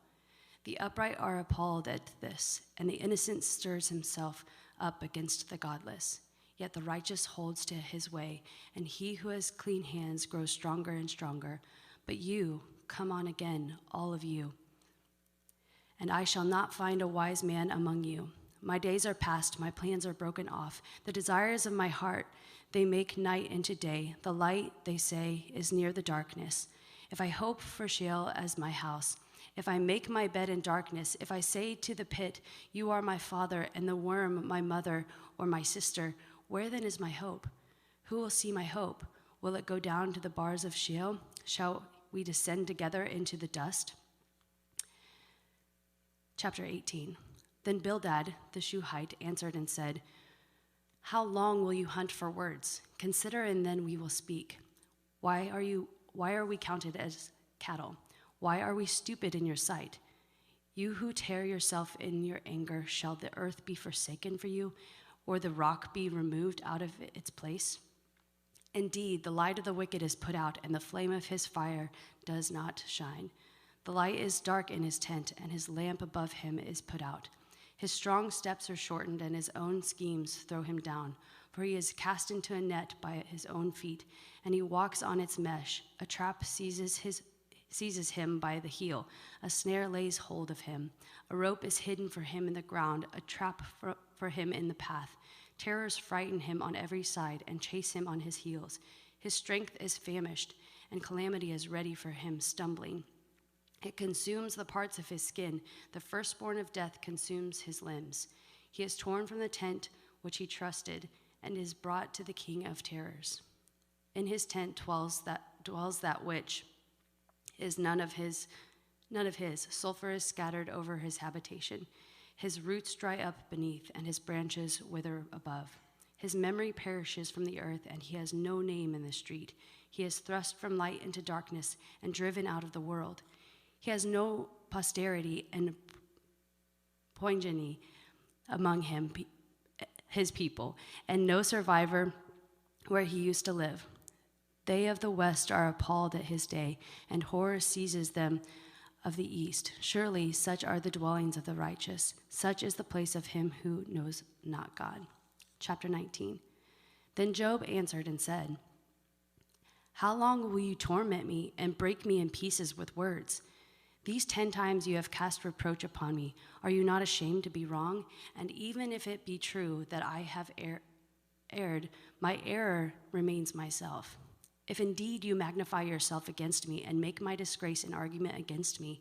The upright are appalled at this, and the innocent stirs himself up against the godless. Yet the righteous holds to his way, and he who has clean hands grows stronger and stronger. But you, come on again, all of you. And I shall not find a wise man among you. My days are past, my plans are broken off. The desires of my heart, they make night into day. The light, they say, is near the darkness. If I hope for Sheol as my house, if I make my bed in darkness, if I say to the pit, you are my father, and the worm, my mother or my sister, where then is my hope? Who will see my hope? Will it go down to the bars of Sheol? Shall we descend together into the dust? Chapter 18. Then Bildad the Shuhite answered and said, how long will you hunt for words? Consider, and then we will speak. Why are we counted as cattle? Why are we stupid in your sight? You who tear yourself in your anger, shall the earth be forsaken for you, or the rock be removed out of its place? Indeed, the light of the wicked is put out, and the flame of his fire does not shine. The light is dark in his tent, and his lamp above him is put out. His strong steps are shortened, and his own schemes throw him down. For he is cast into a net by his own feet, and he walks on its mesh. A trap seizes him by the heel. A snare lays hold of him. A rope is hidden for him in the ground, a trap for him in the path. Terrors frighten him on every side and chase him on his heels. His strength is famished, and calamity is ready for him, stumbling. It consumes the parts of his skin. The firstborn of death consumes his limbs. He is torn from the tent which he trusted and is brought to the king of terrors. In his tent dwells that which is none of his. Sulfur is scattered over his habitation. His roots dry up beneath, and his branches wither above. His memory perishes from the earth, and he has no name in the street. He is thrust from light into darkness and driven out of the world. He has no posterity and progeny among his people, and no survivor where he used to live. They of the west are appalled at his day, and horror seizes them of the east. Surely such are the dwellings of the righteous. Such is the place of him who knows not God. Chapter 19. Then Job answered and said, how long will you torment me and break me in pieces with words? These 10 times you have cast reproach upon me. Are you not ashamed to be wrong? And even if it be true that I have erred, my error remains myself. If indeed you magnify yourself against me and make my disgrace an argument against me,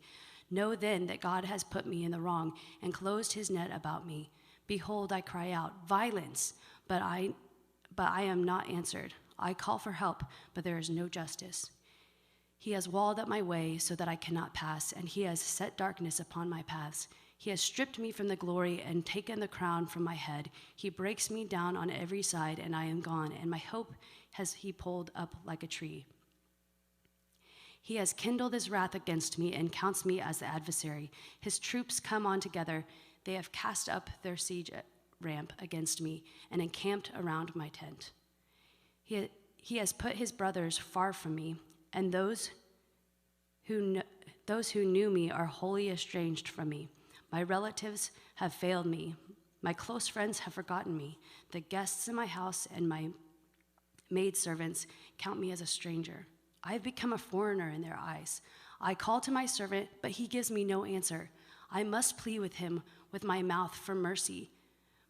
know then that God has put me in the wrong and closed his net about me. Behold, I cry out, violence, but I am not answered. I call for help, but there is no justice. He has walled up my way so that I cannot pass, and he has set darkness upon my paths. He has stripped me from the glory and taken the crown from my head. He breaks me down on every side, and I am gone, and my hope has he pulled up like a tree. He has kindled his wrath against me and counts me as the adversary. His troops come on together. They have cast up their siege ramp against me and encamped around my tent. He has put his brothers far from me, and those who knew me are wholly estranged from me. My relatives have failed me. My close friends have forgotten me. The guests in my house and my maidservants count me as a stranger. I have become a foreigner in their eyes. I call to my servant, but he gives me no answer. I must plead with him with my mouth for mercy.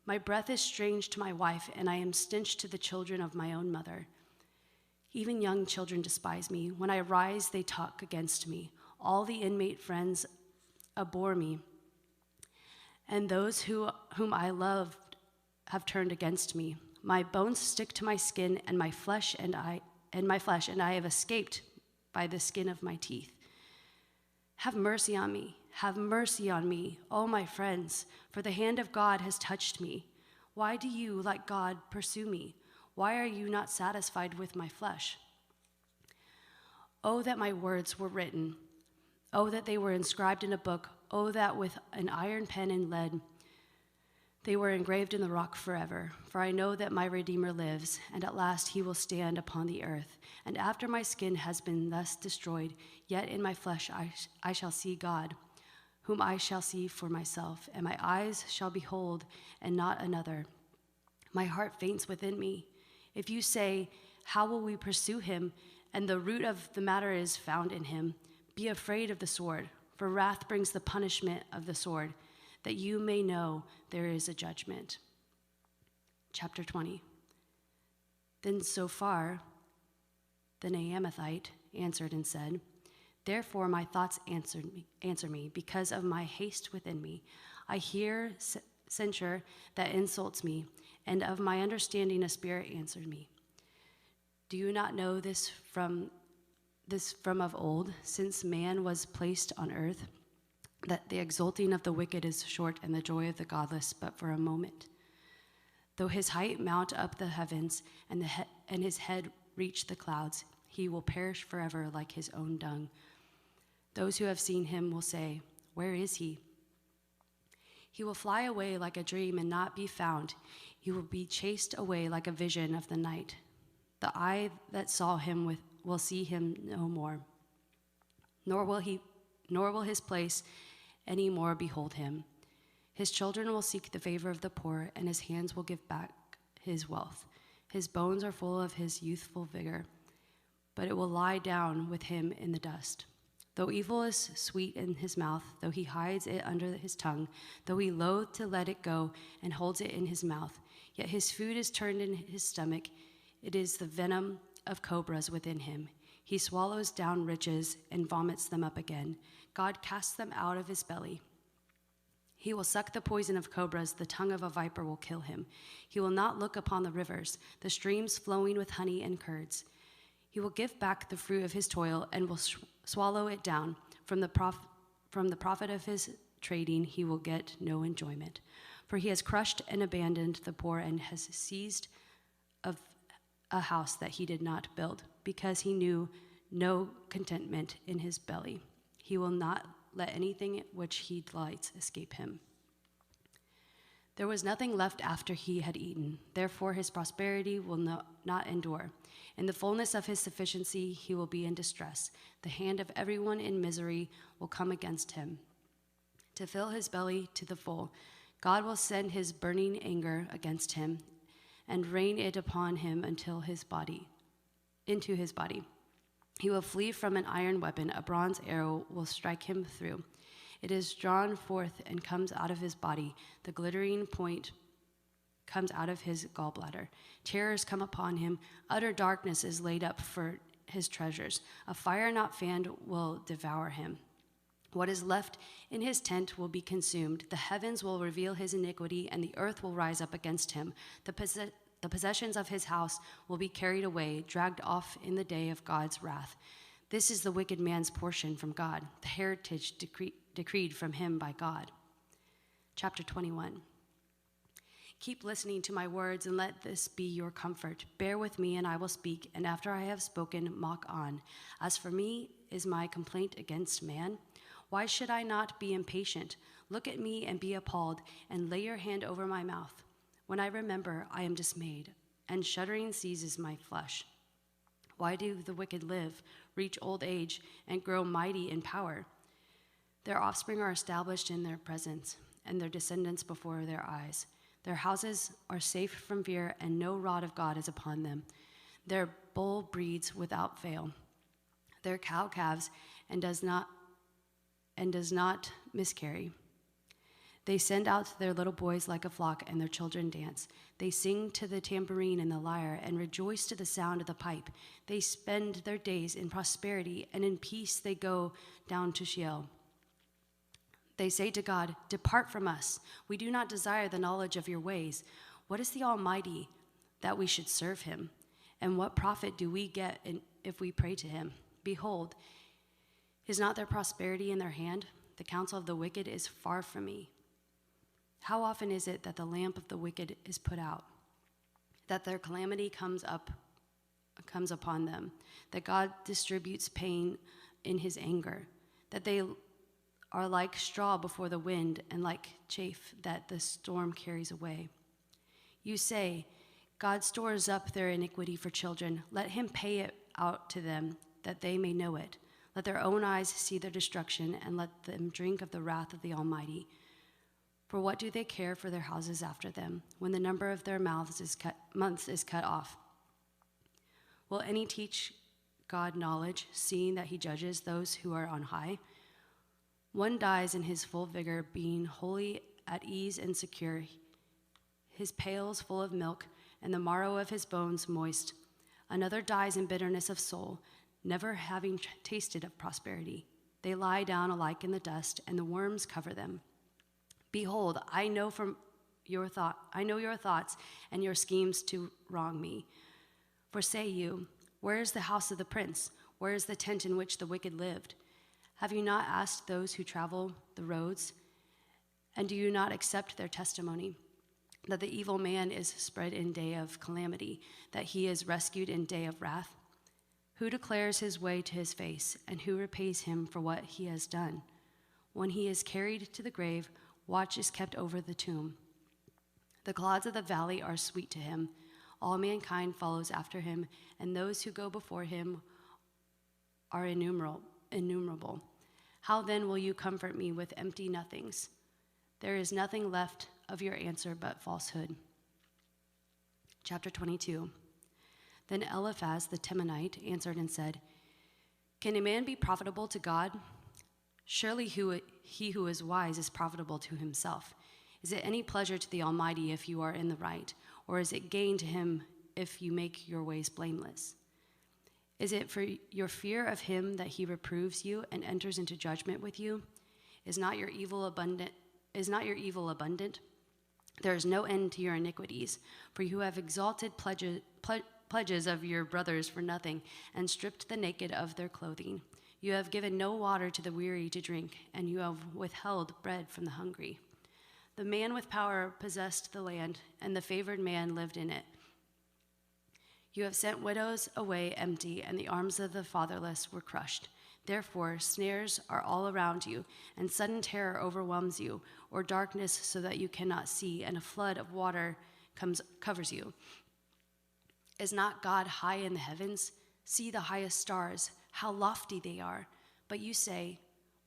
My breath is strange to my wife, and I am stench to the children of my own mother. Even young children despise me. When I rise, they talk against me. All the inmate friends abhor me, and those whom I loved have turned against me. My bones stick to my skin, and my flesh, and I have escaped by the skin of my teeth. Have mercy on me. Have mercy on me, O my friends, for the hand of God has touched me. Why do you, like God, pursue me? Why are you not satisfied with my flesh? Oh, that my words were written. Oh, that they were inscribed in a book Oh, that with an iron pen and lead they were engraved in the rock forever. For I know that my Redeemer lives, and at last he will stand upon the earth. And after my skin has been thus destroyed, yet in my flesh I shall see God, whom I shall see for myself, and my eyes shall behold, and not another. My heart faints within me. If you say, how will we pursue him? And the root of the matter is found in him. Be afraid of the sword, for wrath brings the punishment of the sword, that you may know there is a judgment. Chapter 20. Then Zophar, the Naamathite, answered and said, therefore my thoughts answer me, because of my haste within me. I hear censure that insults me, and of my understanding a spirit answered me. Do you not know this from of old, since man was placed on earth, that the exulting of the wicked is short, and the joy of the godless but for a moment? Though his height mount up the heavens, and his head reach the clouds, he will perish forever like his own dung. Those who have seen him will say, where is he? He will fly away like a dream and not be found. He will be chased away like a vision of the night. The eye that saw him will see him no more, nor will his place any more behold him. His children will seek the favor of the poor, and his hands will give back his wealth. His bones are full of his youthful vigor, but it will lie down with him in the dust. Though evil is sweet in his mouth, though he hides it under his tongue, though he loathes to let it go and holds it in his mouth, yet his food is turned in his stomach. It is the venom of cobras within him. He swallows down riches and vomits them up again. God casts them out of his belly. He will suck the poison of cobras. The tongue of a viper will kill him. He will not look upon the rivers, the streams flowing with honey and curds. He will give back the fruit of his toil and will swallow it down. From the profit of his trading, he will get no enjoyment. For he has crushed and abandoned the poor and has seized of a house that he did not build, because he knew no contentment in his belly. He will not let anything which he delights escape him. There was nothing left after he had eaten. Therefore his prosperity will not endure. In the fullness of his sufficiency he will be in distress. The hand of everyone in misery will come against him. To fill his belly to the full, God will send his burning anger against him and rain it upon him into his body. He will flee from an iron weapon. A bronze arrow will strike him through. It is drawn forth and comes out of his body. The glittering point comes out of his gallbladder. Terrors come upon him. Utter darkness is laid up for his treasures. A fire not fanned will devour him. What is left in his tent will be consumed. The heavens will reveal his iniquity, and the earth will rise up against him. The possessions of his house will be carried away, dragged off in the day of God's wrath. This is the wicked man's portion from God, the heritage decreed from him by God. Chapter 21. Keep listening to my words, and let this be your comfort. Bear with me, and I will speak, and after I have spoken, mock on. As for me, is my complaint against man? Why should I not be impatient? Look at me and be appalled, and lay your hand over my mouth. When I remember, I am dismayed, and shuddering seizes my flesh. Why do the wicked live, reach old age, and grow mighty in power? Their offspring are established in their presence, and their descendants before their eyes. Their houses are safe from fear, and no rod of God is upon them. Their bull breeds without fail. Their cow calves and does not miscarry. They send out their little boys like a flock, and their children dance. They sing to the tambourine and the lyre, and rejoice to the sound of the pipe. They spend their days in prosperity, and in peace they go down to Sheol. They say to God, depart from us. We do not desire the knowledge of your ways. What is the Almighty that we should serve him? And what profit do we get if we pray to him? Behold, is not their prosperity in their hand? The counsel of the wicked is far from me. How often is it that the lamp of the wicked is put out, that their calamity comes upon them, that God distributes pain in his anger, that they are like straw before the wind and like chaff that the storm carries away. You say, God stores up their iniquity for children. Let him pay it out to them, that they may know it. Let their own eyes see their destruction, and let them drink of the wrath of the Almighty. For what do they care for their houses after them, when the number of their months is cut off? Will any teach God knowledge, seeing that he judges those who are on high? One dies in his full vigor, being wholly at ease and secure, his pails full of milk, and the marrow of his bones moist. Another dies in bitterness of soul, never having tasted of prosperity. They lie down alike in the dust, and the worms cover them. Behold, I know your thoughts and your schemes to wrong me. For say you, where is the house of the prince? Where is the tent in which the wicked lived? Have you not asked those who travel the roads? And do you not accept their testimony? That the evil man is spread in day of calamity, that he is rescued in day of wrath? Who declares his way to his face, and who repays him for what he has done? When he is carried to the grave, watch is kept over the tomb. The clods of the valley are sweet to him. All mankind follows after him, and those who go before him are innumerable. How then will you comfort me with empty nothings? There is nothing left of your answer but falsehood. Chapter 22. Then Eliphaz the Temanite answered and said, Can a man be profitable to God? Surely he who is wise is profitable to himself. Is it any pleasure to the Almighty if you are in the right, or is it gain to him if you make your ways blameless? Is it for your fear of him that he reproves you and enters into judgment with you? Is not your evil abundant? There is no end to your iniquities, for you have exalted pledges of your brothers for nothing, and stripped the naked of their clothing. You have given no water to the weary to drink, and you have withheld bread from the hungry. The man with power possessed the land, and the favored man lived in it. You have sent widows away empty, and the arms of the fatherless were crushed. Therefore, snares are all around you, and sudden terror overwhelms you, or darkness so that you cannot see, and a flood of water covers you. Is not God high in the heavens? See the highest stars, how lofty they are. But you say,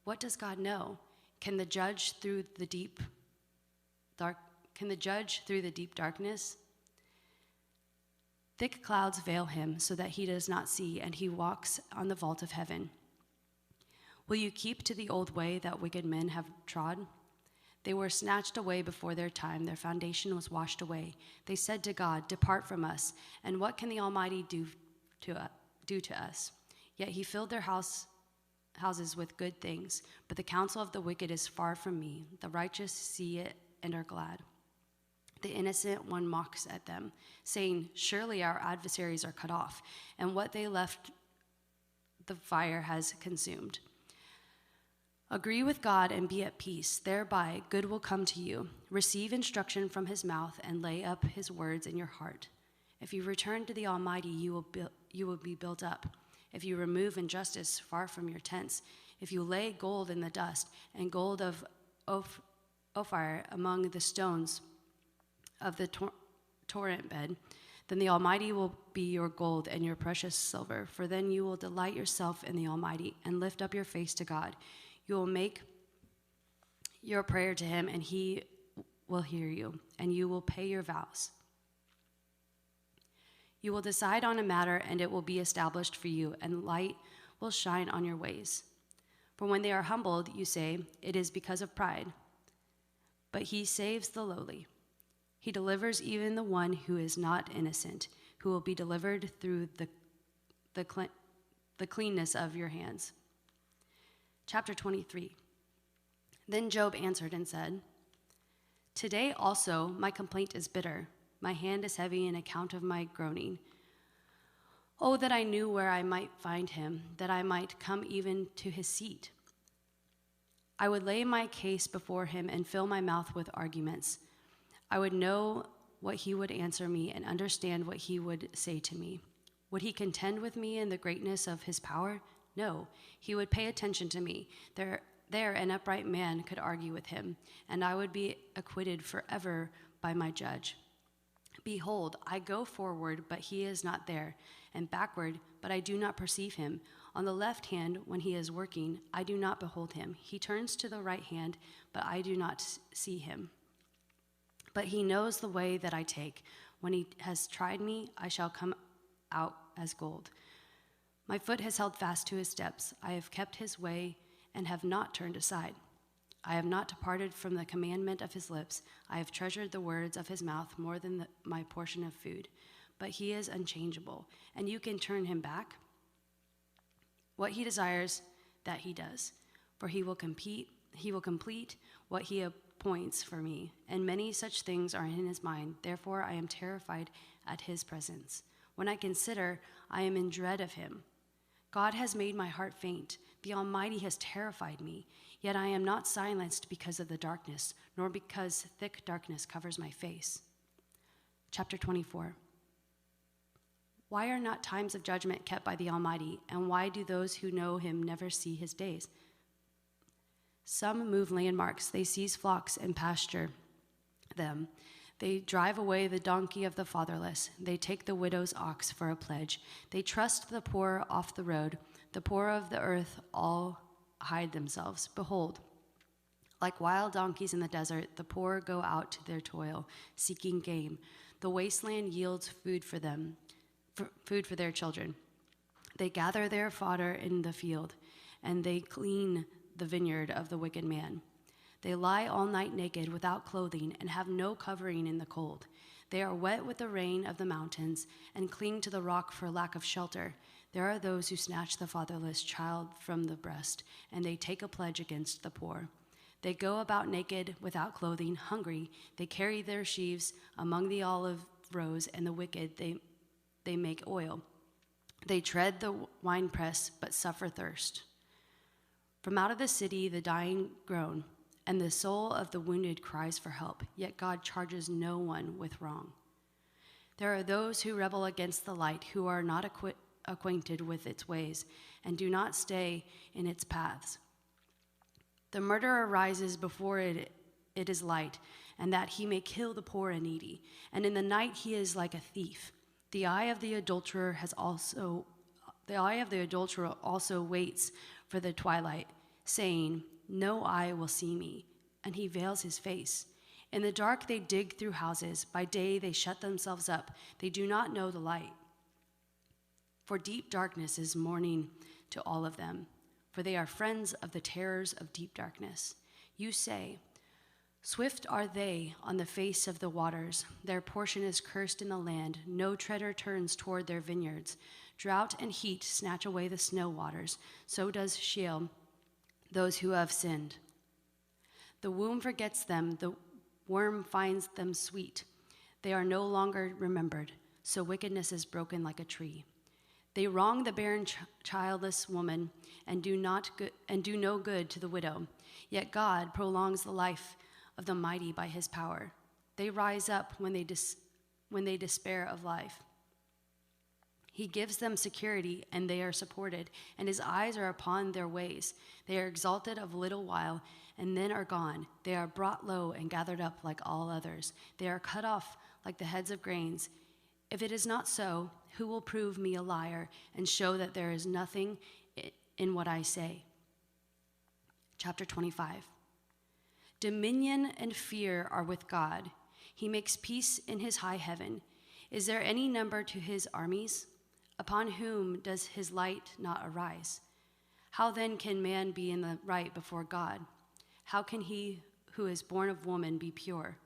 what does God know? Can the judge through the deep darkness? Thick clouds veil him so that he does not see, and he walks on the vault of heaven. Will you keep to the old way that wicked men have trod? They were snatched away before their time. Their foundation was washed away. They said to God, Depart from us. And what can the Almighty do to us? Yet he filled their houses with good things. But the counsel of the wicked is far from me. The righteous see it and are glad. The innocent one mocks at them, saying, Surely our adversaries are cut off, and what they left the fire has consumed. Agree with God and be at peace. Thereby good will come to you. Receive instruction from his mouth and lay up his words in your heart. If you return to the Almighty, you will be built up. If you remove injustice far from your tents, if you lay gold in the dust and gold of Ophir among the stones of the torrent bed, then the Almighty will be your gold and your precious silver. For then you will delight yourself in the Almighty and lift up your face to God. You will make your prayer to him, and he will hear you, and you will pay your vows. You will decide on a matter, and it will be established for you, and light will shine on your ways. For when they are humbled, you say, It is because of pride. But he saves the lowly. He delivers even the one who is not innocent, who will be delivered through the cleanness of your hands. Chapter 23. Then Job answered and said, Today also my complaint is bitter. My hand is heavy on account of my groaning. Oh, that I knew where I might find him, that I might come even to his seat. I would lay my case before him and fill my mouth with arguments. I would know what he would answer me and understand what he would say to me. Would he contend with me in the greatness of his power? No, he would pay attention to me. There an upright man could argue with him, and I would be acquitted forever by my judge. Behold, I go forward, but he is not there, and backward, but I do not perceive him. On the left hand, when he is working, I do not behold him. He turns to the right hand, but I do not see him. But he knows the way that I take. When he has tried me, I shall come out as gold. My foot has held fast to his steps. I have kept his way and have not turned aside. I have not departed from the commandment of his lips. I have treasured the words of his mouth more than my portion of food. But he is unchangeable, and you can turn him back. What he desires, that he does, for he will complete what he appoints for me, and many such things are in his mind. Therefore I am terrified at his presence. When I consider, I am in dread of him. God has made my heart faint. The Almighty has terrified me. Yet I am not silenced because of the darkness, nor because thick darkness covers my face. Chapter 24. Why are not times of judgment kept by the Almighty, and why do those who know him never see his days? Some move landmarks, they seize flocks and pasture them. They drive away the donkey of the fatherless. They take the widow's ox for a pledge. They trust the poor off the road. The poor of the earth all hide themselves. Behold, like wild donkeys in the desert, the poor go out to their toil, seeking game. The wasteland yields food for them, food for their children. They gather their fodder in the field, and they clean the vineyard of the wicked man. They lie all night naked without clothing and have no covering in the cold. They are wet with the rain of the mountains and cling to the rock for lack of shelter. There are those who snatch the fatherless child from the breast, and they take a pledge against the poor. They go about naked, without clothing, hungry. They carry their sheaves among the olive rows, and the wicked they make oil. They tread the winepress, but suffer thirst. From out of the city the dying groan, and the soul of the wounded cries for help, yet God charges no one with wrong. There are those who rebel against the light, who are not acquainted with its ways, and do not stay in its paths. The murderer rises before it is light, and that he may kill the poor and needy. And in the night he is like a thief. The eye of the adulterer also waits for the twilight, saying, no eye will see me, and he veils his face. In the dark they dig through houses. By day they shut themselves up. They do not know the light. For deep darkness is morning to all of them, for they are friends of the terrors of deep darkness. You say, swift are they on the face of the waters. Their portion is cursed in the land. No treader turns toward their vineyards. Drought and heat snatch away the snow waters. So does Sheol those who have sinned. The womb forgets them. The worm finds them sweet. They are no longer remembered. So wickedness is broken like a tree. They wrong the barren childless woman and do no good to the widow. Yet God prolongs the life of the mighty by his power. They rise up when they despair of life. He gives them security, and they are supported, and his eyes are upon their ways. They are exalted a little while, and then are gone. They are brought low and gathered up like all others. They are cut off like the heads of grains. If it is not so, who will prove me a liar and show that there is nothing in what I say? Chapter 25. Dominion and fear are with God. He makes peace in his high heaven. Is there any number to his armies? Upon whom does his light not arise? How then can man be in the right before God? How can he who is born of woman be pure?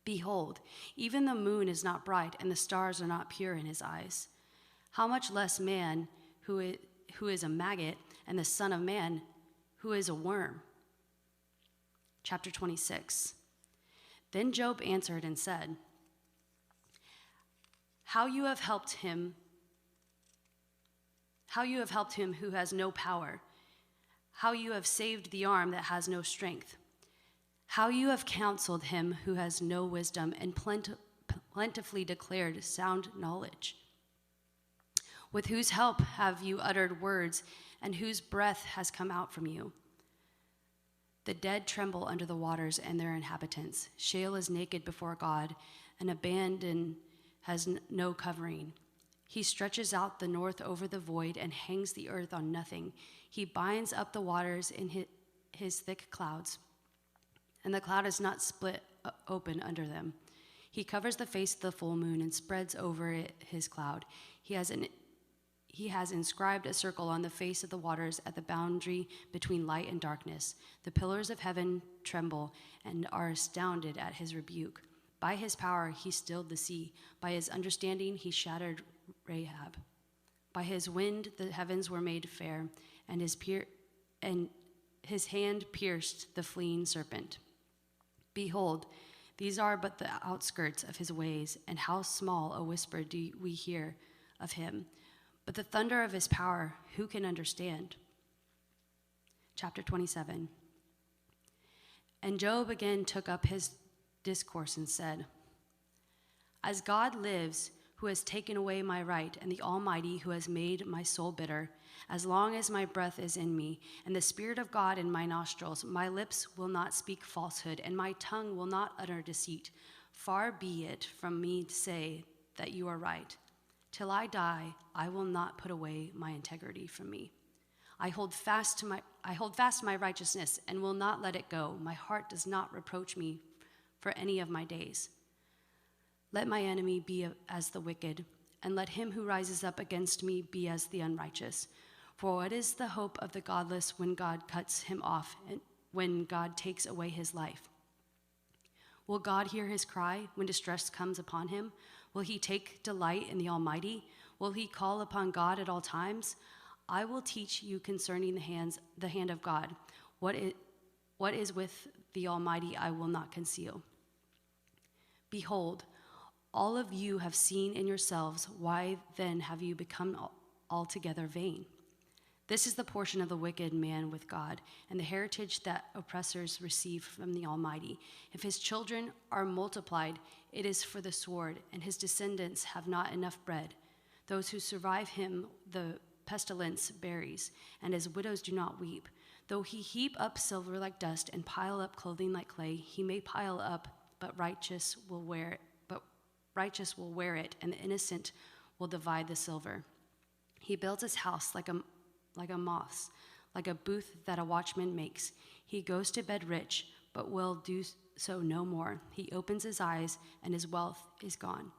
Behold, even the moon is not bright, and the stars are not pure in his eyes. How much less man who is a maggot, and the son of man who is a worm? Chapter 26. Then Job answered and said, How you have helped him who has no power, how you have saved the arm that has no strength, how you have counseled him who has no wisdom and plentifully declared sound knowledge. With whose help have you uttered words, and whose breath has come out from you? The dead tremble under the waters and their inhabitants. Sheol is naked before God, and abandon has no covering. He stretches out the north over the void and hangs the earth on nothing. He binds up the waters in his thick clouds, and the cloud is not split open under them. He covers the face of the full moon and spreads over it his cloud. He has inscribed a circle on the face of the waters at the boundary between light and darkness. The pillars of heaven tremble and are astounded at his rebuke. By his power he stilled the sea. By his understanding he shattered Rahab. By his wind the heavens were made fair, and his hand pierced the fleeing serpent. Behold, these are but the outskirts of his ways, and how small a whisper do we hear of him. But the thunder of his power, who can understand? Chapter 27. And Job again took up his discourse and said, As God lives, who has taken away my right, and the Almighty, who has made my soul bitter, as long as my breath is in me, and the Spirit of God in my nostrils, my lips will not speak falsehood, and my tongue will not utter deceit. Far be it from me to say that you are right. Till I die, I will not put away my integrity from me. I hold fast my righteousness and will not let it go. My heart does not reproach me for any of my days. Let my enemy be as the wicked, and let him who rises up against me be as the unrighteous. For what is the hope of the godless when God cuts him off and when God takes away his life? Will God hear his cry when distress comes upon him? Will he take delight in the Almighty? Will he call upon God at all times? I will teach you concerning the hand of God. What is with the Almighty I will not conceal. Behold, all of you have seen in yourselves, why then have you become altogether vain? This is the portion of the wicked man with God, and the heritage that oppressors receive from the Almighty. If his children are multiplied, it is for the sword, and his descendants have not enough bread. Those who survive him, the pestilence buries, and his widows do not weep. Though he heap up silver like dust and pile up clothing like clay, he may pile up, but righteous will wear it, and the innocent will divide the silver. He builds his house like a moth's, like a booth that a watchman makes. He goes to bed rich, but will do so no more. He opens his eyes, and his wealth is gone.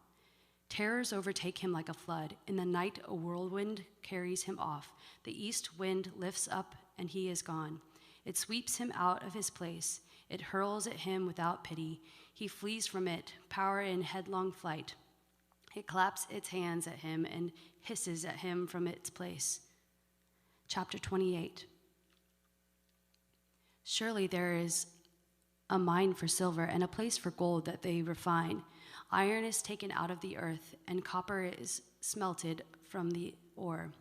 Terrors overtake him like a flood. In the night a whirlwind carries him off. The east wind lifts up, and he is gone. It sweeps him out of his place. It hurls at him without pity. He flees from it, power in headlong flight. It claps its hands at him and hisses at him from its place. Chapter 28. Surely there is a mine for silver and a place for gold that they refine. Iron is taken out of the earth, and copper is smelted from the ore.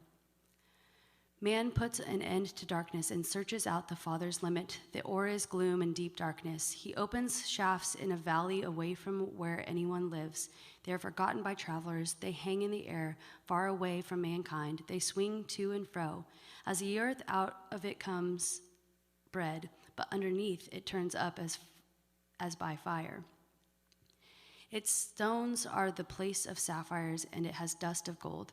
Man puts an end to darkness and searches out the Father's limit. The ore is gloom and deep darkness. He opens shafts in a valley away from where anyone lives. They are forgotten by travelers. They hang in the air, far away from mankind. They swing to and fro. As the earth, out of it comes bread, but underneath it turns up as by fire. Its stones are the place of sapphires, and it has dust of gold.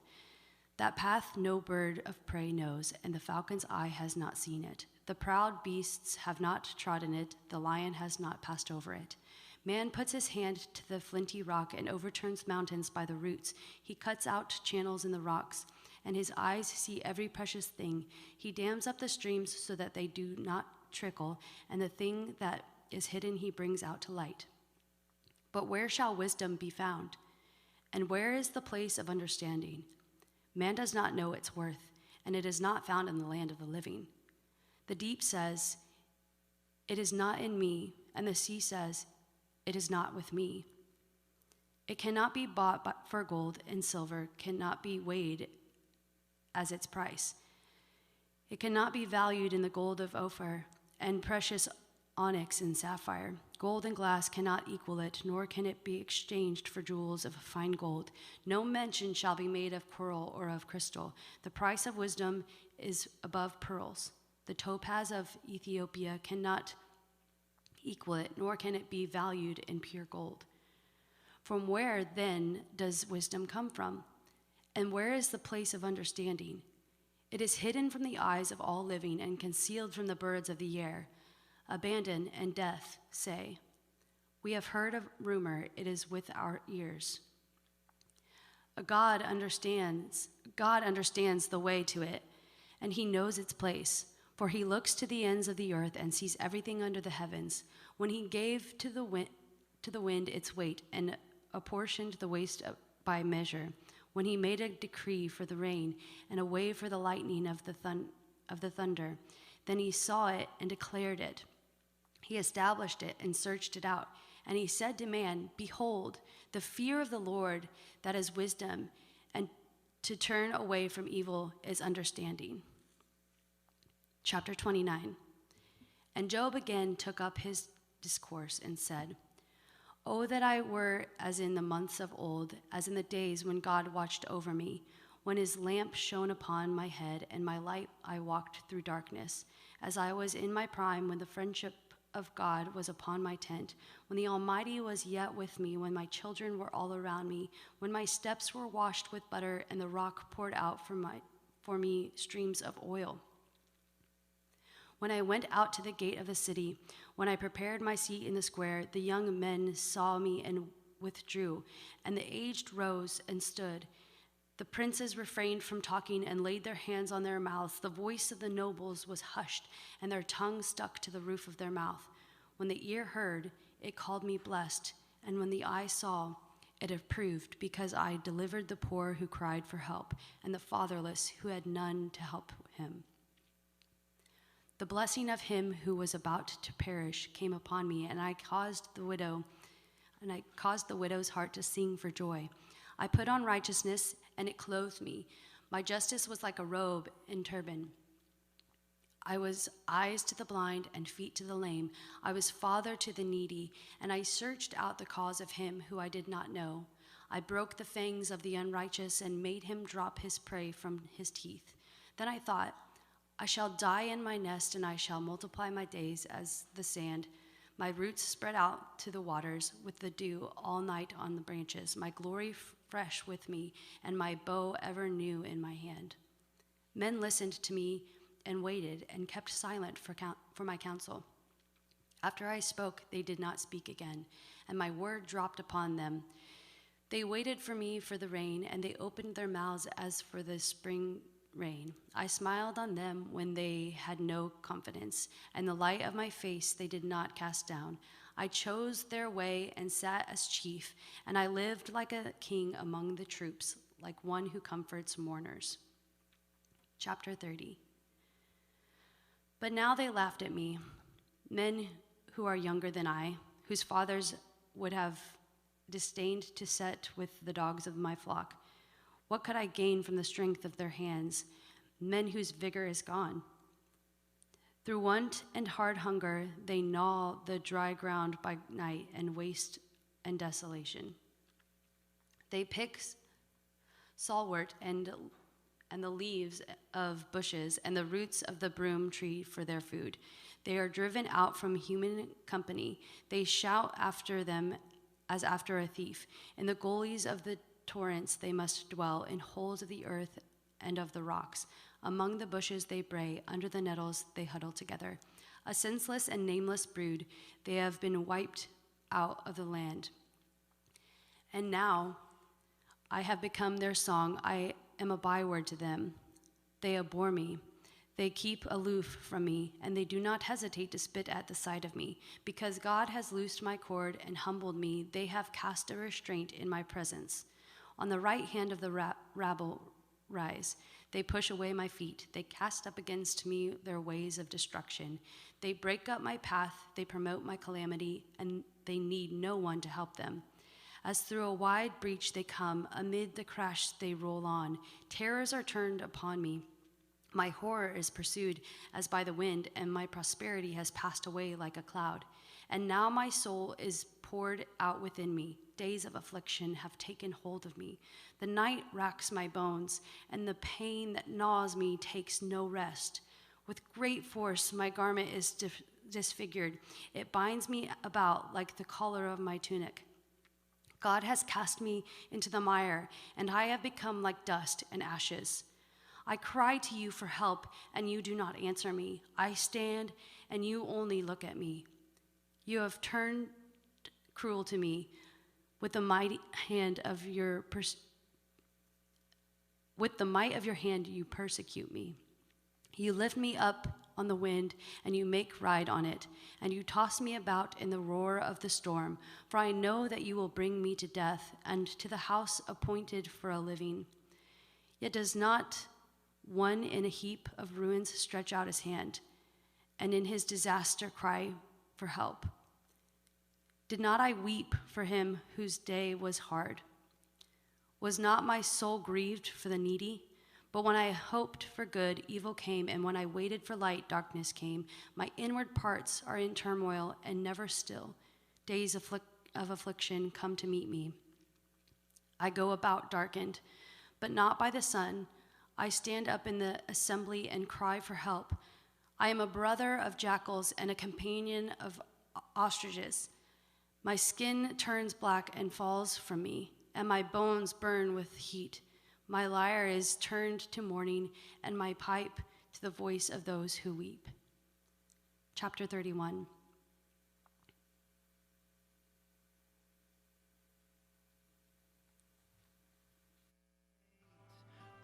That path no bird of prey knows, and the falcon's eye has not seen it. The proud beasts have not trodden it, the lion has not passed over it. Man puts his hand to the flinty rock and overturns mountains by the roots. He cuts out channels in the rocks, and his eyes see every precious thing. He dams up the streams so that they do not trickle, and the thing that is hidden he brings out to light. But where shall wisdom be found? And where is the place of understanding? Man does not know its worth, and it is not found in the land of the living. The deep says, "It is not in me," and the sea says, "It is not with me." It cannot be bought for gold, and silver cannot be weighed as its price. It cannot be valued in the gold of Ophir, and precious onyx and sapphire. Gold and glass cannot equal it, nor can it be exchanged for jewels of fine gold. No mention shall be made of coral or of crystal. The price of wisdom is above pearls. The topaz of Ethiopia cannot equal it, nor can it be valued in pure gold. From where, then, does wisdom come from? And where is the place of understanding? It is hidden from the eyes of all living and concealed from the birds of the air. Abandon and death say, we have heard a rumor, it is with our ears. God understands the way to it, and he knows its place. For he looks to the ends of the earth and sees everything under the heavens. When he gave to the wind its weight and apportioned the waste by measure, when he made a decree for the rain and a way for the lightning of the thunder, then he saw it and declared it. He established it and searched it out. And he said to man, behold, the fear of the Lord, that is wisdom, and to turn away from evil is understanding. Chapter 29. And Job again took up his discourse and said, oh, that I were as in the months of old, as in the days when God watched over me, when his lamp shone upon my head, and my light I walked through darkness, as I was in my prime, when the friendship of God was upon my tent, when the Almighty was yet with me, when my children were all around me, when my steps were washed with butter, and the rock poured out for me streams of oil. When I went out to the gate of the city, when I prepared my seat in the square, the young men saw me and withdrew, and the aged rose and stood. The princes refrained from talking and laid their hands on their mouths. The voice of the nobles was hushed, and their tongue stuck to the roof of their mouth. When the ear heard, it called me blessed, and when the eye saw, it approved, because I delivered the poor who cried for help, and the fatherless who had none to help him. The blessing of him who was about to perish came upon me, and I caused the widow's heart to sing for joy. I put on righteousness, and it clothed me. My justice was like a robe and turban. I was eyes to the blind and feet to the lame. I was father to the needy, and I searched out the cause of him who I did not know. I broke the fangs of the unrighteous and made him drop his prey from his teeth. Then I thought, I shall die in my nest, and I shall multiply my days as the sand. My roots spread out to the waters with the dew all night on the branches. My glory fresh with me, and my bow ever new in my hand. Men listened to me and waited and kept silent for my counsel. After I spoke, they did not speak again, and my word dropped upon them. They waited for me for the rain, and they opened their mouths as for the spring rain. I smiled on them when they had no confidence, and the light of my face they did not cast down. I chose their way and sat as chief, and I lived like a king among the troops, like one who comforts mourners. Chapter 30. But now they laughed at me, men who are younger than I, whose fathers would have disdained to set with the dogs of my flock. What could I gain from the strength of their hands, men whose vigor is gone? Through want and hard hunger, they gnaw the dry ground by night and waste and desolation. They pick salwort and the leaves of bushes and the roots of the broom tree for their food. They are driven out from human company. They shout after them as after a thief. In the gullies of the torrents they must dwell, in holes of the earth and of the rocks. Among the bushes they bray, under the nettles they huddle together. A senseless and nameless brood, they have been wiped out of the land. And now I have become their song. I am a byword to them. They abhor me. They keep aloof from me, and they do not hesitate to spit at the sight of me. Because God has loosed my cord and humbled me, they have cast a restraint in my presence. On the right hand of the rabble rise. They push away my feet. They cast up against me their ways of destruction. They break up my path. They promote my calamity, and they need no one to help them. As through a wide breach they come, amid the crash they roll on. Terrors are turned upon me. My horror is pursued as by the wind, and my prosperity has passed away like a cloud. And now my soul is poured out within me. Days of affliction have taken hold of me. The night racks my bones, and the pain that gnaws me takes no rest. With great force my garment is disfigured. It binds me about like the collar of my tunic. God has cast me into the mire, and I have become like dust and ashes. I cry to you for help, and you do not answer me. I stand, and you only look at me. You have turned cruel to me. With the mighty hand of your with the might of your hand you persecute me. You lift me up on the wind, and you make ride on it, and you toss me about in the roar of the storm. For I know that you will bring me to death, and to the house appointed for a living. Yet does not one in a heap of ruins stretch out his hand, and in his disaster cry for help? Did not I weep for him whose day was hard? Was not my soul grieved for the needy? But when I hoped for good, evil came, and when I waited for light, darkness came. My inward parts are in turmoil and never still. Days of affliction come to meet me. I go about darkened, but not by the sun. I stand up in the assembly and cry for help. I am a brother of jackals and a companion of ostriches. My skin turns black and falls from me, and my bones burn with heat. My lyre is turned to mourning, and my pipe to the voice of those who weep. Chapter 31.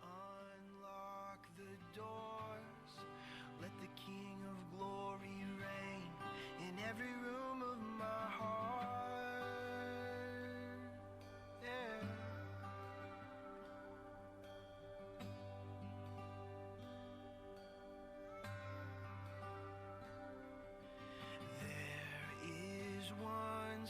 Unlock the doors. Let the King of Glory reign in every room of my heart. Yeah. There is one